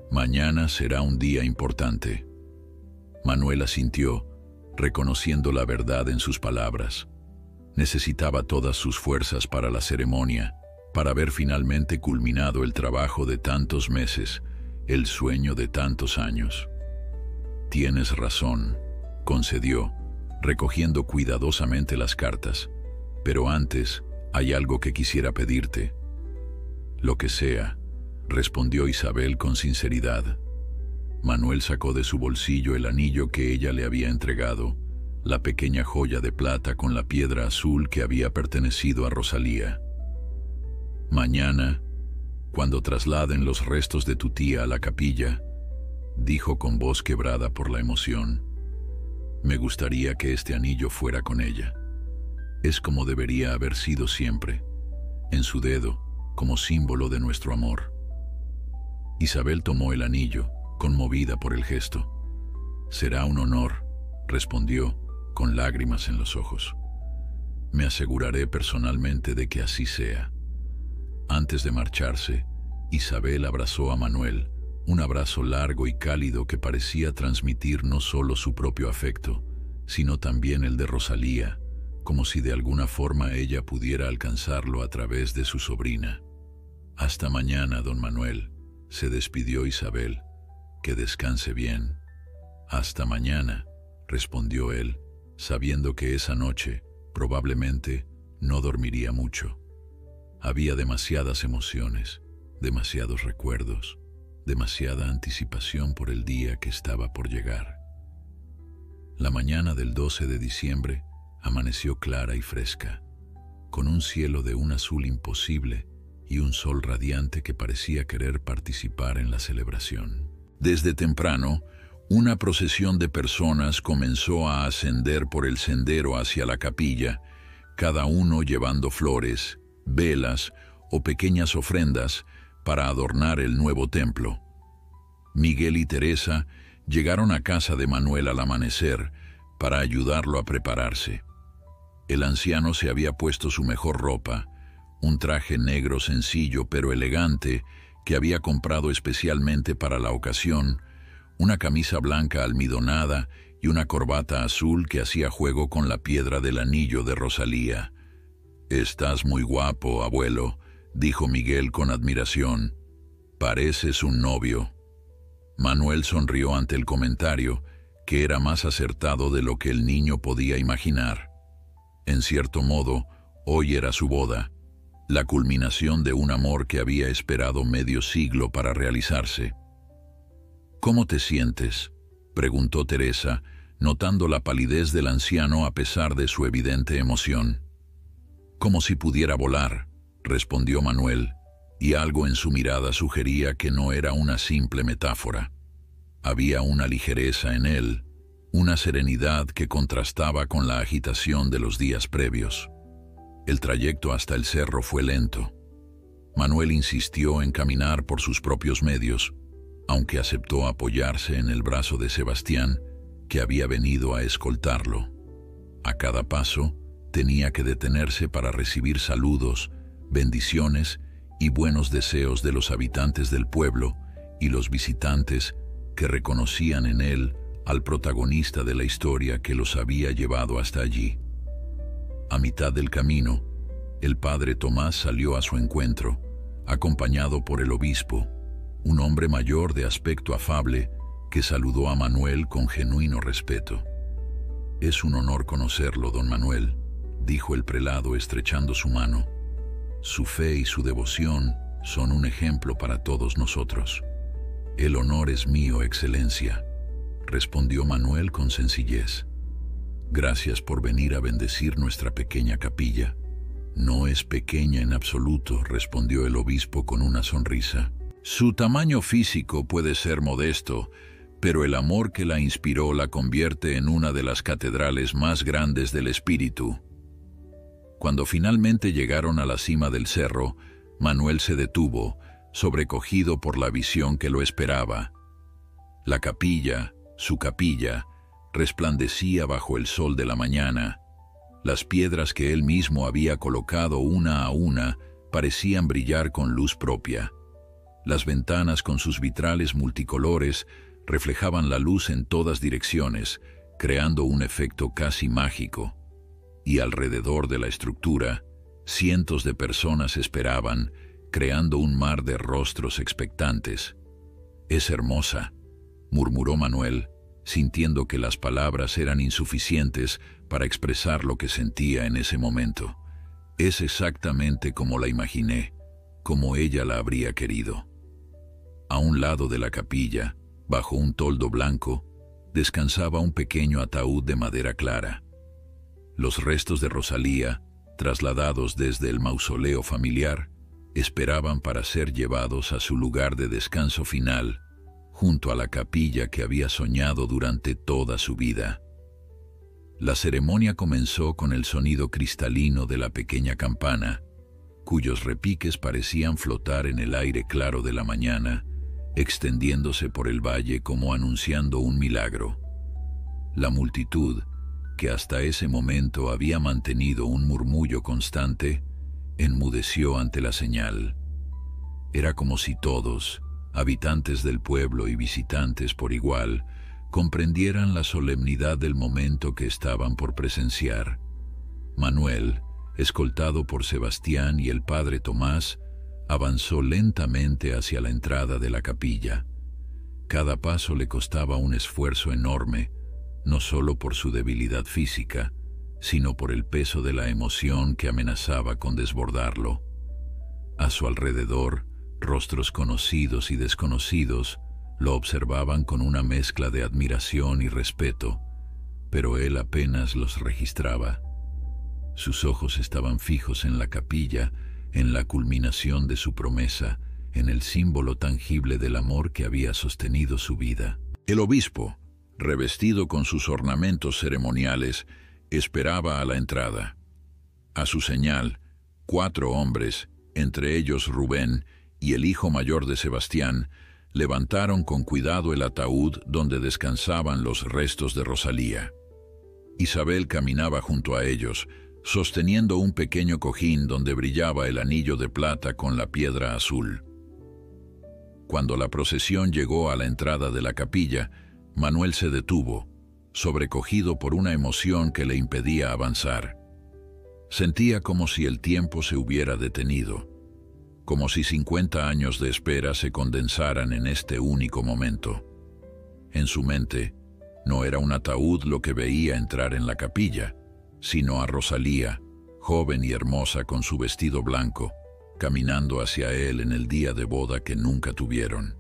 «Mañana será un día importante». Manuel asintió, reconociendo la verdad en sus palabras. Necesitaba todas sus fuerzas para la ceremonia, para ver finalmente culminado el trabajo de tantos meses, el sueño de tantos años. «Tienes razón», concedió, recogiendo cuidadosamente las cartas. «Pero antes, hay algo que quisiera pedirte». «Lo que sea», respondió Isabel con sinceridad. Manuel sacó de su bolsillo el anillo que ella le había entregado, la pequeña joya de plata con la piedra azul que había pertenecido a Rosalía. «Mañana, cuando trasladen los restos de tu tía a la capilla», dijo con voz quebrada por la emoción, «me gustaría que este anillo fuera con ella. Es como debería haber sido siempre, en su dedo, como símbolo de nuestro amor». Isabel tomó el anillo, conmovida por el gesto. «Será un honor», respondió, con lágrimas en los ojos. «Me aseguraré personalmente de que así sea». Antes de marcharse, Isabel abrazó a Manuel, un abrazo largo y cálido que parecía transmitir no solo su propio afecto, sino también el de Rosalía, como si de alguna forma ella pudiera alcanzarlo a través de su sobrina. «Hasta mañana, don Manuel», se despidió Isabel. «Que descanse bien». «Hasta mañana», respondió él, sabiendo que esa noche, probablemente, no dormiría mucho. Había demasiadas emociones, demasiados recuerdos, demasiada anticipación por el día que estaba por llegar. La mañana del 12 de diciembre amaneció clara y fresca, con un cielo de un azul imposible y un sol radiante que parecía querer participar en la celebración. Desde temprano, una procesión de personas comenzó a ascender por el sendero hacia la capilla, cada uno llevando flores, velas o pequeñas ofrendas para adornar el nuevo templo. Miguel y Teresa llegaron a casa de Manuel al amanecer para ayudarlo a prepararse. El anciano se había puesto su mejor ropa, un traje negro sencillo pero elegante que había comprado especialmente para la ocasión, una camisa blanca almidonada y una corbata azul que hacía juego con la piedra del anillo de Rosalía. «Estás muy guapo, abuelo», dijo Miguel con admiración. «Pareces un novio». Manuel sonrió ante el comentario, que era más acertado de lo que el niño podía imaginar. En cierto modo, hoy era su boda, la culminación de un amor que había esperado medio siglo para realizarse. «¿Cómo te sientes?», preguntó Teresa, notando la palidez del anciano a pesar de su evidente emoción. «Como si pudiera volar», respondió Manuel, y algo en su mirada sugería que no era una simple metáfora. Había una ligereza en él, una serenidad que contrastaba con la agitación de los días previos. El trayecto hasta el cerro fue lento. Manuel insistió en caminar por sus propios medios, aunque aceptó apoyarse en el brazo de Sebastián, que había venido a escoltarlo. A cada paso, tenía que detenerse para recibir saludos, bendiciones y buenos deseos de los habitantes del pueblo y los visitantes que reconocían en él al protagonista de la historia que los había llevado hasta allí. A mitad del camino, el padre Tomás salió a su encuentro, acompañado por el obispo, un hombre mayor de aspecto afable que saludó a Manuel con genuino respeto. «Es un honor conocerlo, don Manuel», dijo el prelado estrechando su mano. «Su fe y su devoción son un ejemplo para todos nosotros». «El honor es mío, Excelencia», respondió Manuel con sencillez. «Gracias por venir a bendecir nuestra pequeña capilla». «No es pequeña en absoluto», respondió el obispo con una sonrisa. «Su tamaño físico puede ser modesto, pero el amor que la inspiró la convierte en una de las catedrales más grandes del espíritu». Cuando finalmente llegaron a la cima del cerro, Manuel se detuvo, sobrecogido por la visión que lo esperaba. La capilla, su capilla, resplandecía bajo el sol de la mañana. Las piedras que él mismo había colocado una a una parecían brillar con luz propia. Las ventanas con sus vitrales multicolores reflejaban la luz en todas direcciones, creando un efecto casi mágico. Y alrededor de la estructura, cientos de personas esperaban, creando un mar de rostros expectantes. «Es hermosa», murmuró Manuel, sintiendo que las palabras eran insuficientes para expresar lo que sentía en ese momento. «Es exactamente como la imaginé, como ella la habría querido». A un lado de la capilla, bajo un toldo blanco, descansaba un pequeño ataúd de madera clara. Los restos de Rosalía, trasladados desde el mausoleo familiar, esperaban para ser llevados a su lugar de descanso final, junto a la capilla que había soñado durante toda su vida. La ceremonia comenzó con el sonido cristalino de la pequeña campana, cuyos repiques parecían flotar en el aire claro de la mañana, extendiéndose por el valle como anunciando un milagro. La multitud, que hasta ese momento había mantenido un murmullo constante, enmudeció ante la señal. Era como si todos, habitantes del pueblo y visitantes por igual, comprendieran la solemnidad del momento que estaban por presenciar. Manuel, escoltado por Sebastián y el padre Tomás, avanzó lentamente hacia la entrada de la capilla. Cada paso le costaba un esfuerzo enorme, no solo por su debilidad física, sino por el peso de la emoción que amenazaba con desbordarlo. A su alrededor, rostros conocidos y desconocidos lo observaban con una mezcla de admiración y respeto, pero él apenas los registraba. Sus ojos estaban fijos en la capilla, en la culminación de su promesa, en el símbolo tangible del amor que había sostenido su vida. El obispo, revestido con sus ornamentos ceremoniales, esperaba a la entrada. A su señal, 4 hombres, entre ellos Rubén y el hijo mayor de Sebastián, levantaron con cuidado el ataúd donde descansaban los restos de Rosalía. Isabel caminaba junto a ellos, sosteniendo un pequeño cojín donde brillaba el anillo de plata con la piedra azul. Cuando la procesión llegó a la entrada de la capilla, Manuel se detuvo, sobrecogido por una emoción que le impedía avanzar. Sentía como si el tiempo se hubiera detenido, como si 50 años de espera se condensaran en este único momento. En su mente, no era un ataúd lo que veía entrar en la capilla, sino a Rosalía, joven y hermosa con su vestido blanco, caminando hacia él en el día de boda que nunca tuvieron.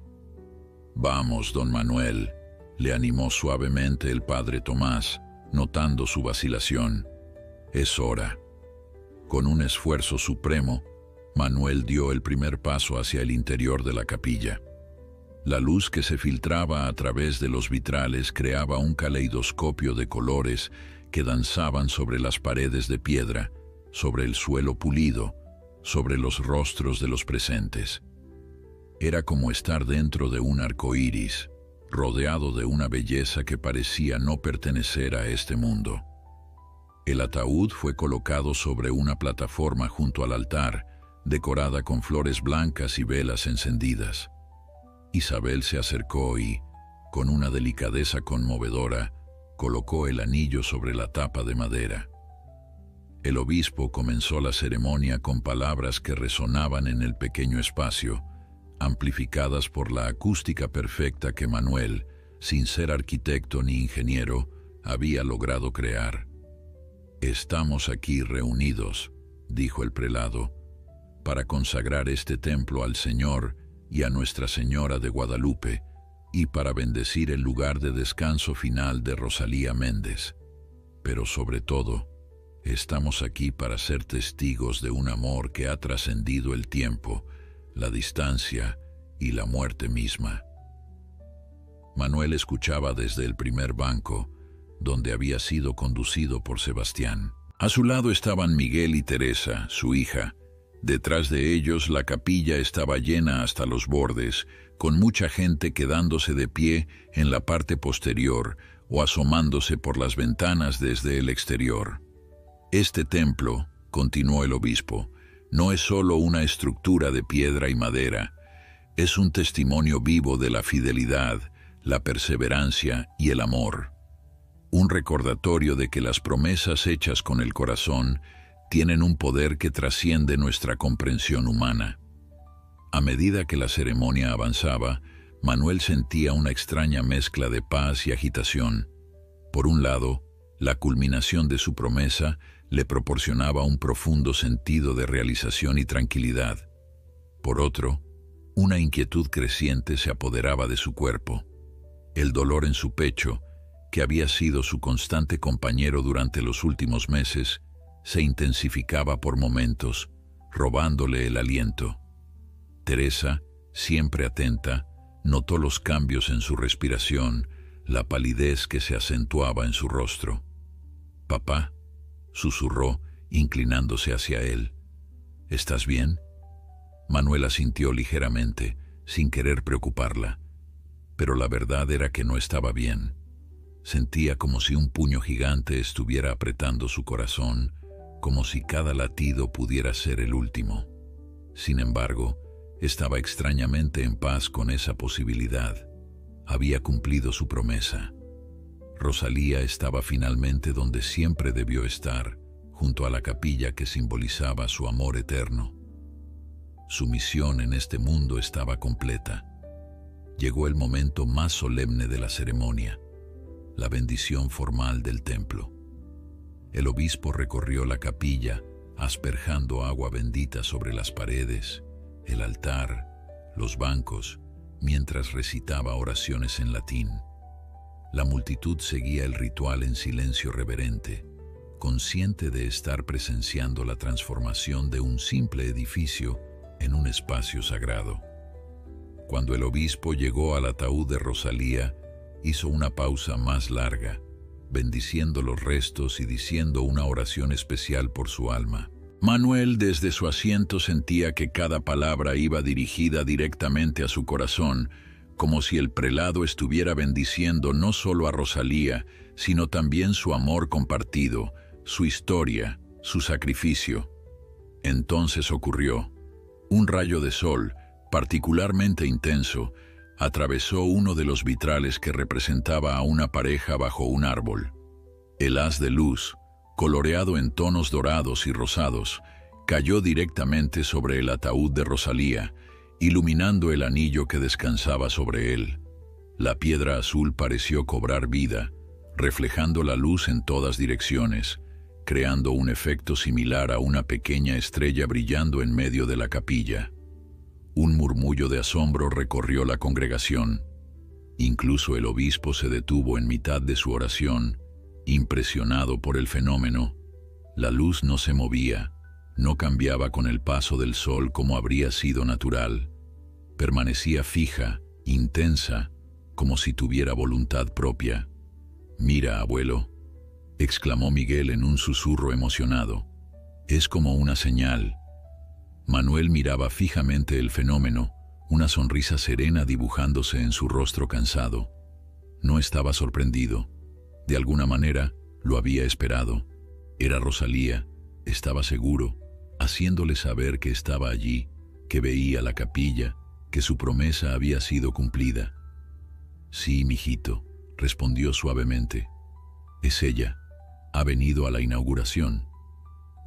«Vamos, don Manuel», le animó suavemente el padre Tomás, notando su vacilación. «Es hora». Con un esfuerzo supremo, Manuel dio el primer paso hacia el interior de la capilla. La luz que se filtraba a través de los vitrales creaba un caleidoscopio de colores que danzaban sobre las paredes de piedra, sobre el suelo pulido, sobre los rostros de los presentes. Era como estar dentro de un arco iris, rodeado de una belleza que parecía no pertenecer a este mundo. El ataúd fue colocado sobre una plataforma junto al altar, decorada con flores blancas y velas encendidas. Isabel se acercó y, con una delicadeza conmovedora, colocó el anillo sobre la tapa de madera. El obispo comenzó la ceremonia con palabras que resonaban en el pequeño espacio, amplificadas por la acústica perfecta que Manuel, sin ser arquitecto ni ingeniero, había logrado crear. «Estamos aquí reunidos», dijo el prelado, «para consagrar este templo al Señor y a Nuestra Señora de Guadalupe, y para bendecir el lugar de descanso final de Rosalía Méndez. Pero sobre todo, estamos aquí para ser testigos de un amor que ha trascendido el tiempo, la distancia y la muerte misma». Manuel escuchaba desde el primer banco, donde había sido conducido por Sebastián. A su lado estaban Miguel y Teresa, su hija. Detrás de ellos la capilla estaba llena hasta los bordes, con mucha gente quedándose de pie en la parte posterior o asomándose por las ventanas desde el exterior. «Este templo», continuó el obispo, «no es solo una estructura de piedra y madera, es un testimonio vivo de la fidelidad, la perseverancia y el amor. Un recordatorio de que las promesas hechas con el corazón tienen un poder que trasciende nuestra comprensión humana». A medida que la ceremonia avanzaba, Manuel sentía una extraña mezcla de paz y agitación. Por un lado, la culminación de su promesa le proporcionaba un profundo sentido de realización y tranquilidad. Por otro, una inquietud creciente se apoderaba de su cuerpo. El dolor en su pecho, que había sido su constante compañero durante los últimos meses, se intensificaba por momentos, robándole el aliento. Teresa, siempre atenta, notó los cambios en su respiración, la palidez que se acentuaba en su rostro. «Papá», susurró, inclinándose hacia él. «¿Estás bien?». Manuel asintió ligeramente, sin querer preocuparla, pero la verdad era que no estaba bien. Sentía como si un puño gigante estuviera apretando su corazón, como si cada latido pudiera ser el último. Sin embargo, estaba extrañamente en paz con esa posibilidad. Había cumplido su promesa. Rosalía estaba finalmente donde siempre debió estar, junto a la capilla que simbolizaba su amor eterno. Su misión en este mundo estaba completa. Llegó el momento más solemne de la ceremonia, la bendición formal del templo. El obispo recorrió la capilla, asperjando agua bendita sobre las paredes, el altar, los bancos, mientras recitaba oraciones en latín. La multitud seguía el ritual en silencio reverente, consciente de estar presenciando la transformación de un simple edificio en un espacio sagrado. Cuando el obispo llegó al ataúd de Rosalía, hizo una pausa más larga, bendiciendo los restos y diciendo una oración especial por su alma. Manuel desde su asiento sentía que cada palabra iba dirigida directamente a su corazón, como si el prelado estuviera bendiciendo no solo a Rosalía, sino también su amor compartido, su historia, su sacrificio. Entonces ocurrió. Un rayo de sol, particularmente intenso, atravesó uno de los vitrales que representaba a una pareja bajo un árbol. El haz de luz, coloreado en tonos dorados y rosados, cayó directamente sobre el ataúd de Rosalía, iluminando el anillo que descansaba sobre él. La piedra azul pareció cobrar vida, reflejando la luz en todas direcciones, creando un efecto similar a una pequeña estrella brillando en medio de la capilla. Un murmullo de asombro recorrió la congregación. Incluso el obispo se detuvo en mitad de su oración, impresionado por el fenómeno. La luz no se movía, no cambiaba con el paso del sol como habría sido natural. Permanecía fija, intensa, como si tuviera voluntad propia. «Mira, abuelo», exclamó Miguel en un susurro emocionado. «Es como una señal». Manuel miraba fijamente el fenómeno, una sonrisa serena dibujándose en su rostro cansado. No estaba sorprendido. De alguna manera, lo había esperado. Era Rosalía, estaba seguro, haciéndole saber que estaba allí, que veía la capilla, que su promesa había sido cumplida. «Sí, mijito», respondió suavemente. «Es ella. Ha venido a la inauguración».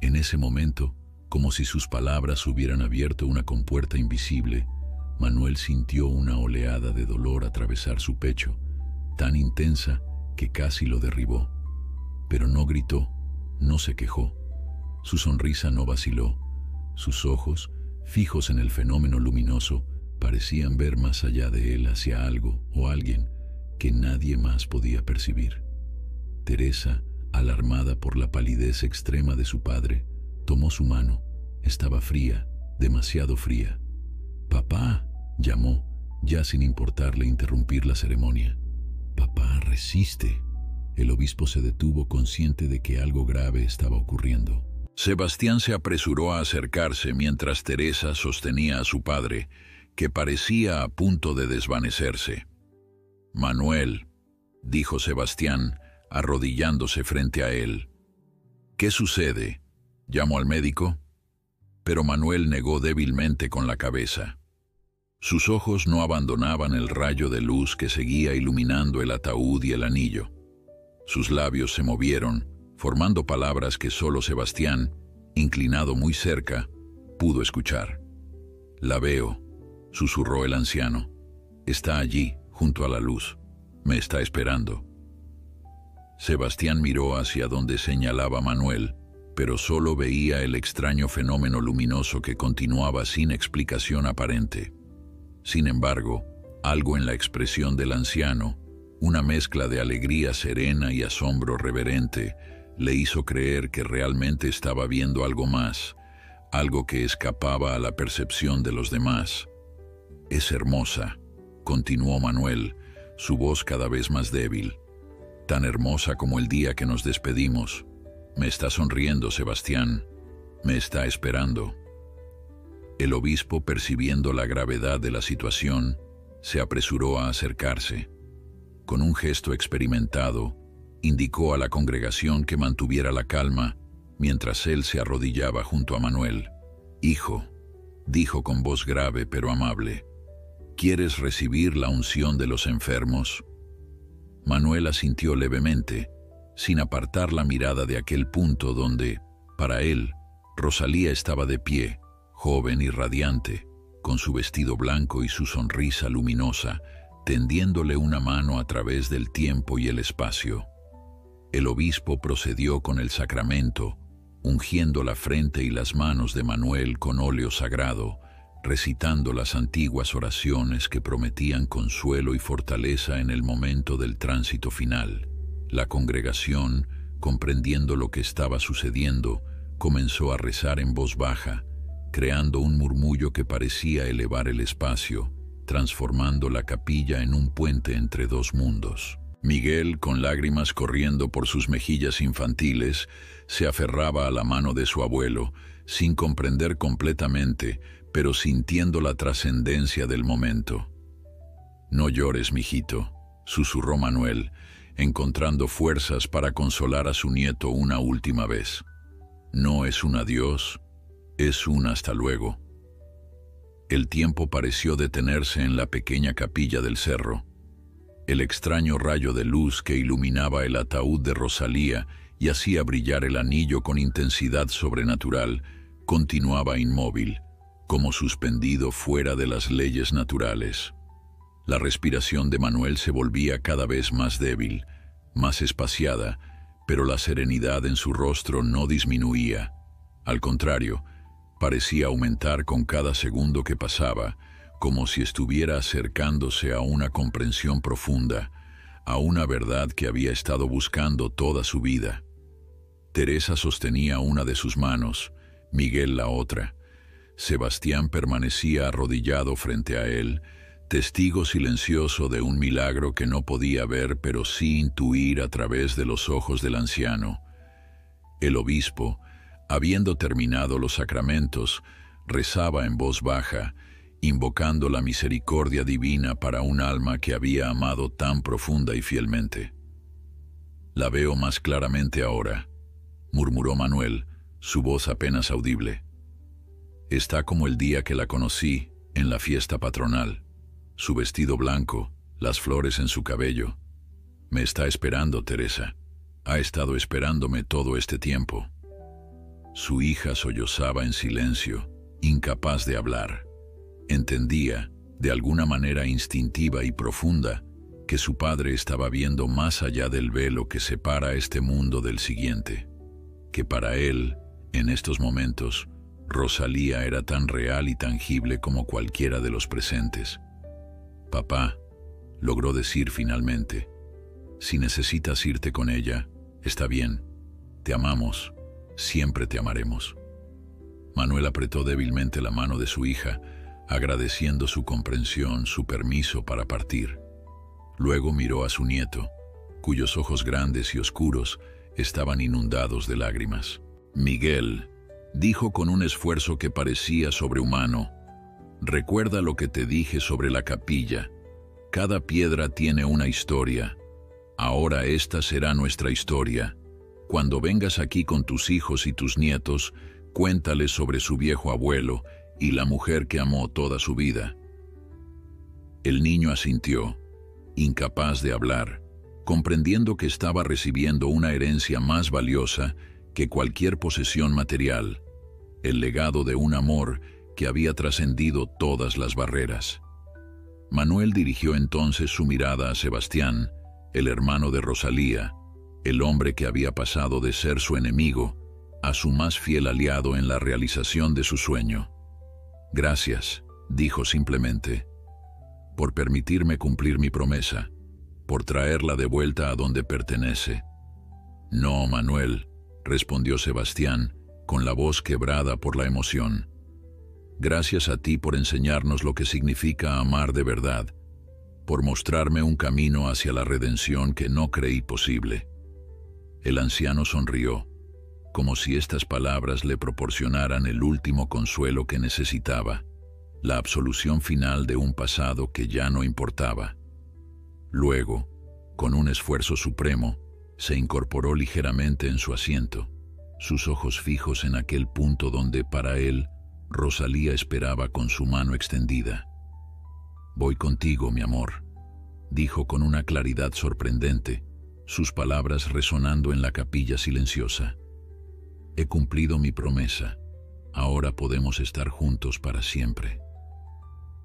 En ese momento, como si sus palabras hubieran abierto una compuerta invisible, Manuel sintió una oleada de dolor atravesar su pecho, tan intensa que casi lo derribó. Pero no gritó, no se quejó. Su sonrisa no vaciló. Sus ojos, fijos en el fenómeno luminoso, parecían ver más allá de él hacia algo o alguien que nadie más podía percibir. Teresa, alarmada por la palidez extrema de su padre, tomó su mano. Estaba fría, demasiado fría. «Papá», llamó, ya sin importarle interrumpir la ceremonia. «Papá, resiste». El obispo se detuvo, consciente de que algo grave estaba ocurriendo. Sebastián se apresuró a acercarse mientras Teresa sostenía a su padre, que parecía a punto de desvanecerse. «Manuel», dijo Sebastián, arrodillándose frente a él. «¿Qué sucede? ¿Llamo al médico?» Pero Manuel negó débilmente con la cabeza. Sus ojos no abandonaban el rayo de luz que seguía iluminando el ataúd y el anillo. Sus labios se movieron, formando palabras que solo Sebastián, inclinado muy cerca, pudo escuchar. «La veo», susurró el anciano. «Está allí, junto a la luz. Me está esperando». Sebastián miró hacia donde señalaba Manuel, pero solo veía el extraño fenómeno luminoso que continuaba sin explicación aparente. Sin embargo, algo en la expresión del anciano, una mezcla de alegría serena y asombro reverente, le hizo creer que realmente estaba viendo algo más, algo que escapaba a la percepción de los demás. «Es hermosa», continuó Manuel, su voz cada vez más débil. «Tan hermosa como el día que nos despedimos. Me está sonriendo, Sebastián. Me está esperando». El obispo, percibiendo la gravedad de la situación, se apresuró a acercarse. Con un gesto experimentado, indicó a la congregación que mantuviera la calma mientras él se arrodillaba junto a Manuel. «Hijo», dijo con voz grave pero amable, «¿quieres recibir la unción de los enfermos?» Manuel asintió levemente, sin apartar la mirada de aquel punto donde, para él, Rosalía estaba de pie, joven y radiante, con su vestido blanco y su sonrisa luminosa, tendiéndole una mano a través del tiempo y el espacio. El obispo procedió con el sacramento, ungiendo la frente y las manos de Manuel con óleo sagrado, recitando las antiguas oraciones que prometían consuelo y fortaleza en el momento del tránsito final. La congregación, comprendiendo lo que estaba sucediendo, comenzó a rezar en voz baja, creando un murmullo que parecía elevar el espacio, transformando la capilla en un puente entre dos mundos. Miguel, con lágrimas corriendo por sus mejillas infantiles, se aferraba a la mano de su abuelo, sin comprender completamente, pero sintiendo la trascendencia del momento. «No llores, mijito», susurró Manuel, encontrando fuerzas para consolar a su nieto una última vez. «No es un adiós, es un hasta luego». El tiempo pareció detenerse en la pequeña capilla del cerro. El extraño rayo de luz que iluminaba el ataúd de Rosalía y hacía brillar el anillo con intensidad sobrenatural continuaba inmóvil, como suspendido fuera de las leyes naturales. La respiración de Manuel se volvía cada vez más débil, más espaciada, pero la serenidad en su rostro no disminuía. Al contrario, parecía aumentar con cada segundo que pasaba, como si estuviera acercándose a una comprensión profunda, a una verdad que había estado buscando toda su vida. Teresa sostenía una de sus manos, Miguel la otra. Sebastián permanecía arrodillado frente a él, testigo silencioso de un milagro que no podía ver pero sí intuir a través de los ojos del anciano. El obispo, habiendo terminado los sacramentos, rezaba en voz baja, invocando la misericordia divina para un alma que había amado tan profunda y fielmente. «La veo más claramente ahora», murmuró Manuel, su voz apenas audible. «Está como el día que la conocí, en la fiesta patronal. Su vestido blanco, las flores en su cabello. Me está esperando, Teresa. Ha estado esperándome todo este tiempo». Su hija sollozaba en silencio, incapaz de hablar. Entendía, de alguna manera instintiva y profunda, que su padre estaba viendo más allá del velo que separa este mundo del siguiente, que para él, en estos momentos, Rosalía era tan real y tangible como cualquiera de los presentes. «Papá», logró decir finalmente, «si necesitas irte con ella, está bien. Te amamos, siempre te amaremos». Manuel apretó débilmente la mano de su hija, agradeciendo su comprensión, su permiso para partir. Luego miró a su nieto, cuyos ojos grandes y oscuros estaban inundados de lágrimas. «Miguel», dijo con un esfuerzo que parecía sobrehumano, «recuerda lo que te dije sobre la capilla. Cada piedra tiene una historia. Ahora esta será nuestra historia. Cuando vengas aquí con tus hijos y tus nietos, cuéntales sobre su viejo abuelo y la mujer que amó toda su vida». El niño asintió, incapaz de hablar, comprendiendo que estaba recibiendo una herencia más valiosa que cualquier posesión material, el legado de un amor que había trascendido todas las barreras. Manuel dirigió entonces su mirada a Sebastián, el hermano de Rosalía, el hombre que había pasado de ser su enemigo a su más fiel aliado en la realización de su sueño. «Gracias», dijo simplemente, «por permitirme cumplir mi promesa, por traerla de vuelta a donde pertenece». «No, Manuel», respondió Sebastián, con la voz quebrada por la emoción. «Gracias a ti por enseñarnos lo que significa amar de verdad, por mostrarme un camino hacia la redención que no creí posible». El anciano sonrió, como si estas palabras le proporcionaran el último consuelo que necesitaba, la absolución final de un pasado que ya no importaba. Luego, con un esfuerzo supremo, se incorporó ligeramente en su asiento, sus ojos fijos en aquel punto donde, para él, Rosalía esperaba con su mano extendida. «Voy contigo, mi amor», dijo con una claridad sorprendente, sus palabras resonando en la capilla silenciosa. «He cumplido mi promesa, ahora podemos estar juntos para siempre».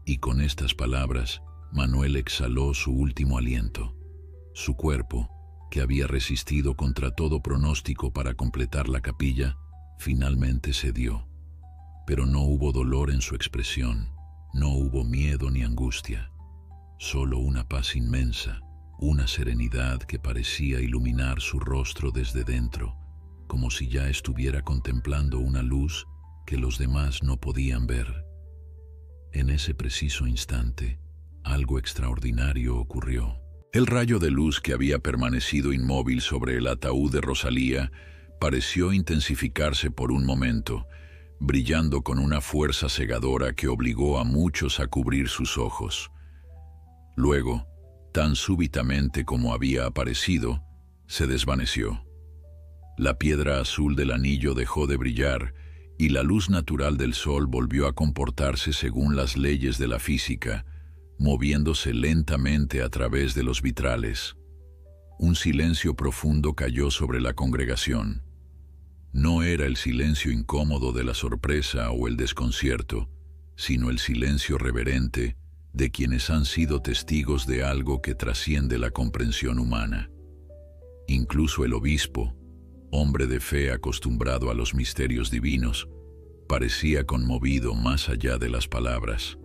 Y con estas palabras, Manuel exhaló su último aliento. Su cuerpo, que había resistido contra todo pronóstico para completar la capilla, finalmente cedió. Pero no hubo dolor en su expresión, no hubo miedo ni angustia, solo una paz inmensa, una serenidad que parecía iluminar su rostro desde dentro, como si ya estuviera contemplando una luz que los demás no podían ver. En ese preciso instante, algo extraordinario ocurrió. El rayo de luz que había permanecido inmóvil sobre el ataúd de Rosalía pareció intensificarse por un momento, brillando con una fuerza cegadora que obligó a muchos a cubrir sus ojos. Luego, tan súbitamente como había aparecido, se desvaneció. La piedra azul del anillo dejó de brillar y la luz natural del sol volvió a comportarse según las leyes de la física, moviéndose lentamente a través de los vitrales. Un silencio profundo cayó sobre la congregación. No era el silencio incómodo de la sorpresa o el desconcierto, sino el silencio reverente de quienes han sido testigos de algo que trasciende la comprensión humana. Incluso el obispo, hombre de fe acostumbrado a los misterios divinos, parecía conmovido más allá de las palabras.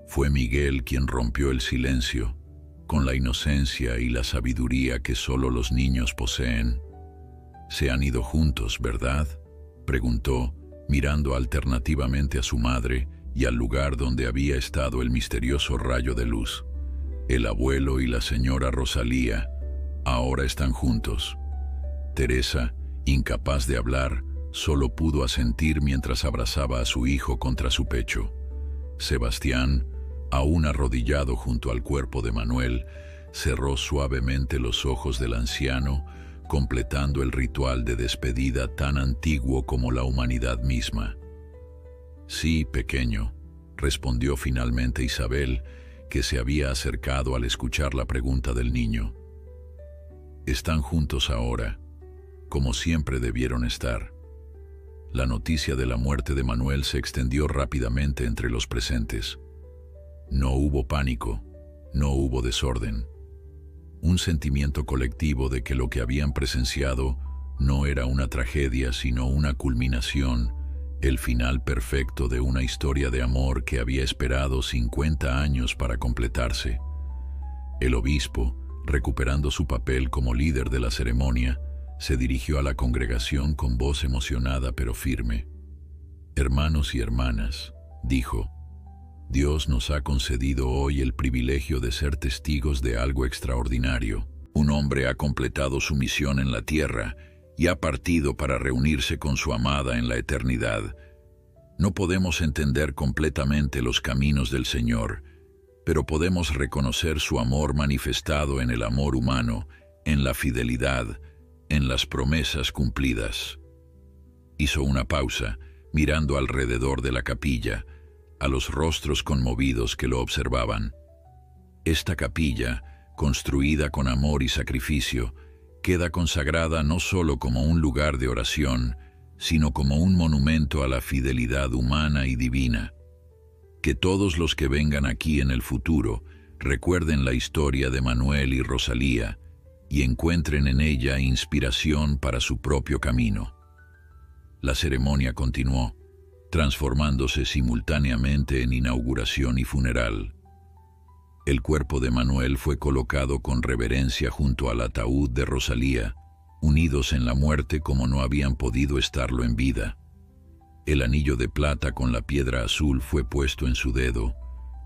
Fue Miguel quien rompió el silencio, con la inocencia y la sabiduría que solo los niños poseen. «Se han ido juntos, ¿verdad?», preguntó, mirando alternativamente a su madre y al lugar donde había estado el misterioso rayo de luz. «El abuelo y la señora Rosalía ahora están juntos». Teresa, incapaz de hablar, solo pudo asentir mientras abrazaba a su hijo contra su pecho. Sebastián, aún arrodillado junto al cuerpo de Manuel, cerró suavemente los ojos del anciano, completando el ritual de despedida tan antiguo como la humanidad misma. «Sí, pequeño», respondió finalmente Isabel, que se había acercado al escuchar la pregunta del niño. «Están juntos ahora, como siempre debieron estar». La noticia de la muerte de Manuel se extendió rápidamente entre los presentes. No hubo pánico, no hubo desorden. Un sentimiento colectivo de que lo que habían presenciado no era una tragedia, sino una culminación, el final perfecto de una historia de amor que había esperado 50 años para completarse. El obispo, recuperando su papel como líder de la ceremonia, se dirigió a la congregación con voz emocionada pero firme. «Hermanos y hermanas», dijo, «Dios nos ha concedido hoy el privilegio de ser testigos de algo extraordinario. Un hombre ha completado su misión en la tierra y ha partido para reunirse con su amada en la eternidad. No podemos entender completamente los caminos del Señor, pero podemos reconocer su amor manifestado en el amor humano, en la fidelidad, en las promesas cumplidas». Hizo una pausa, mirando alrededor de la capilla, a los rostros conmovidos que lo observaban. Esta capilla, construida con amor y sacrificio, queda consagrada no solo como un lugar de oración, sino como un monumento a la fidelidad humana y divina. Que todos los que vengan aquí en el futuro recuerden la historia de Manuel y Rosalía y encuentren en ella inspiración para su propio camino. La ceremonia continuó, transformándose simultáneamente en inauguración y funeral. El cuerpo de Manuel fue colocado con reverencia junto al ataúd de Rosalía, unidos en la muerte como no habían podido estarlo en vida. El anillo de plata con la piedra azul fue puesto en su dedo,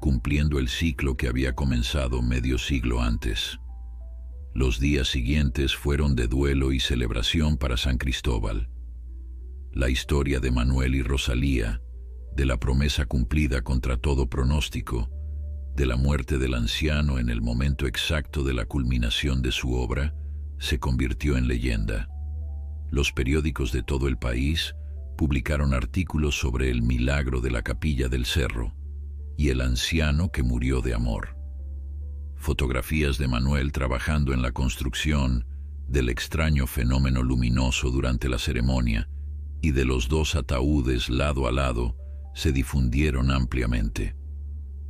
cumpliendo el ciclo que había comenzado medio siglo antes. Los días siguientes fueron de duelo y celebración para San Cristóbal. La historia de Manuel y Rosalía, de la promesa cumplida contra todo pronóstico, de la muerte del anciano en el momento exacto de la culminación de su obra, se convirtió en leyenda. Los periódicos de todo el país publicaron artículos sobre el milagro de la Capilla del Cerro y el anciano que murió de amor. Fotografías de Manuel trabajando en la construcción, del extraño fenómeno luminoso durante la ceremonia y de los dos ataúdes lado a lado se difundieron ampliamente.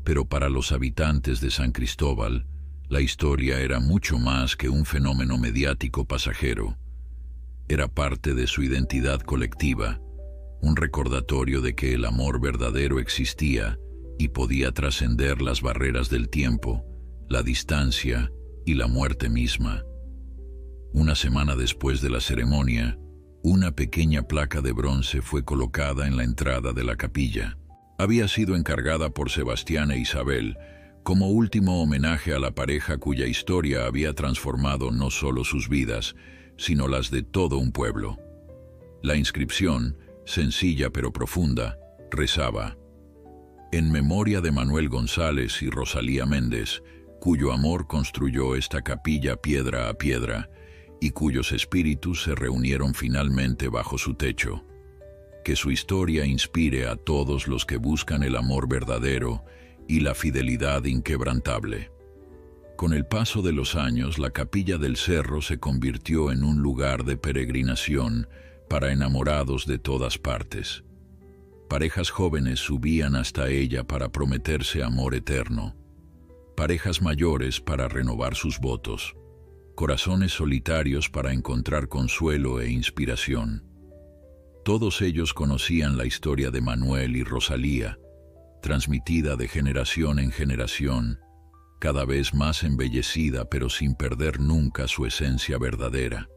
Pero para los habitantes de San Cristóbal, la historia era mucho más que un fenómeno mediático pasajero. Era parte de su identidad colectiva, un recordatorio de que el amor verdadero existía y podía trascender las barreras del tiempo, la distancia y la muerte misma. Una semana después de la ceremonia, una pequeña placa de bronce fue colocada en la entrada de la capilla. Había sido encargada por Sebastián e Isabel como último homenaje a la pareja cuya historia había transformado no solo sus vidas, sino las de todo un pueblo. La inscripción, sencilla pero profunda, rezaba: «En memoria de Manuel González y Rosalía Méndez, cuyo amor construyó esta capilla piedra a piedra y cuyos espíritus se reunieron finalmente bajo su techo. Que su historia inspire a todos los que buscan el amor verdadero y la fidelidad inquebrantable». Con el paso de los años, la Capilla del Cerro se convirtió en un lugar de peregrinación para enamorados de todas partes. Parejas jóvenes subían hasta ella para prometerse amor eterno. Parejas mayores para renovar sus votos, corazones solitarios para encontrar consuelo e inspiración. Todos ellos conocían la historia de Manuel y Rosalía, transmitida de generación en generación, cada vez más embellecida pero sin perder nunca su esencia verdadera.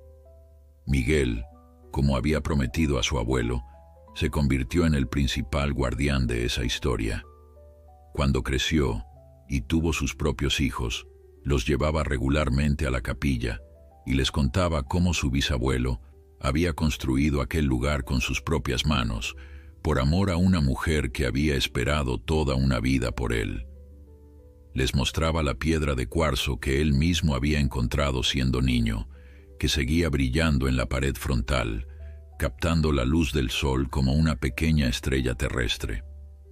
Miguel, como había prometido a su abuelo, se convirtió en el principal guardián de esa historia. Cuando creció y tuvo sus propios hijos, los llevaba regularmente a la capilla y les contaba cómo su bisabuelo había construido aquel lugar con sus propias manos, por amor a una mujer que había esperado toda una vida por él. Les mostraba la piedra de cuarzo que él mismo había encontrado siendo niño, que seguía brillando en la pared frontal, captando la luz del sol como una pequeña estrella terrestre.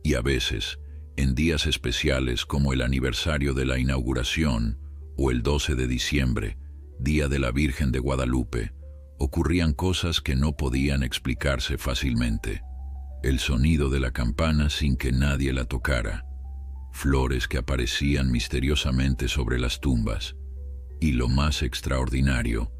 Y a veces, en días especiales como el aniversario de la inauguración o el 12 de diciembre, Día de la Virgen de Guadalupe, ocurrían cosas que no podían explicarse fácilmente. El sonido de la campana sin que nadie la tocara, flores que aparecían misteriosamente sobre las tumbas, y lo más extraordinario,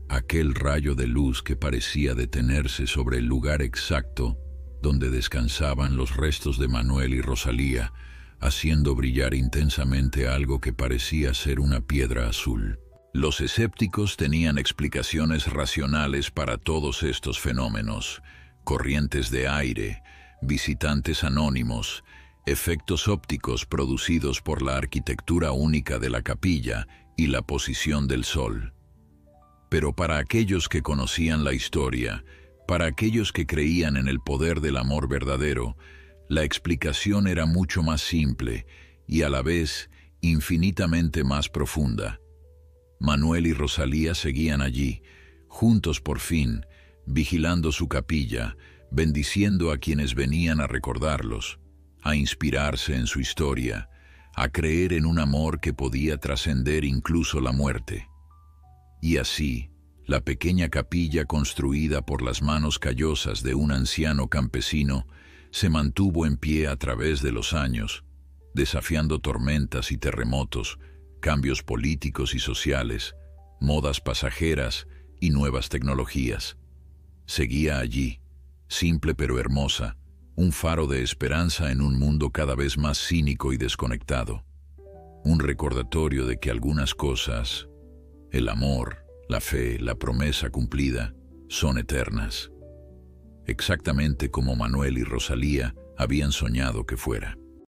aquel rayo de luz que parecía detenerse sobre el lugar exacto donde descansaban los restos de Manuel y Rosalía, haciendo brillar intensamente algo que parecía ser una piedra azul. Los escépticos tenían explicaciones racionales para todos estos fenómenos: corrientes de aire, visitantes anónimos, efectos ópticos producidos por la arquitectura única de la capilla y la posición del sol. Pero para aquellos que conocían la historia, para aquellos que creían en el poder del amor verdadero, la explicación era mucho más simple y a la vez infinitamente más profunda. Manuel y Rosalía seguían allí, juntos por fin, vigilando su capilla, bendiciendo a quienes venían a recordarlos, a inspirarse en su historia, a creer en un amor que podía trascender incluso la muerte. Y así, la pequeña capilla construida por las manos callosas de un anciano campesino se mantuvo en pie a través de los años, desafiando tormentas y terremotos, cambios políticos y sociales, modas pasajeras y nuevas tecnologías. Seguía allí, simple pero hermosa, un faro de esperanza en un mundo cada vez más cínico y desconectado. Un recordatorio de que algunas cosas, el amor, la fe, la promesa cumplida, son eternas, exactamente como Manuel y Rosalía habían soñado que fuera.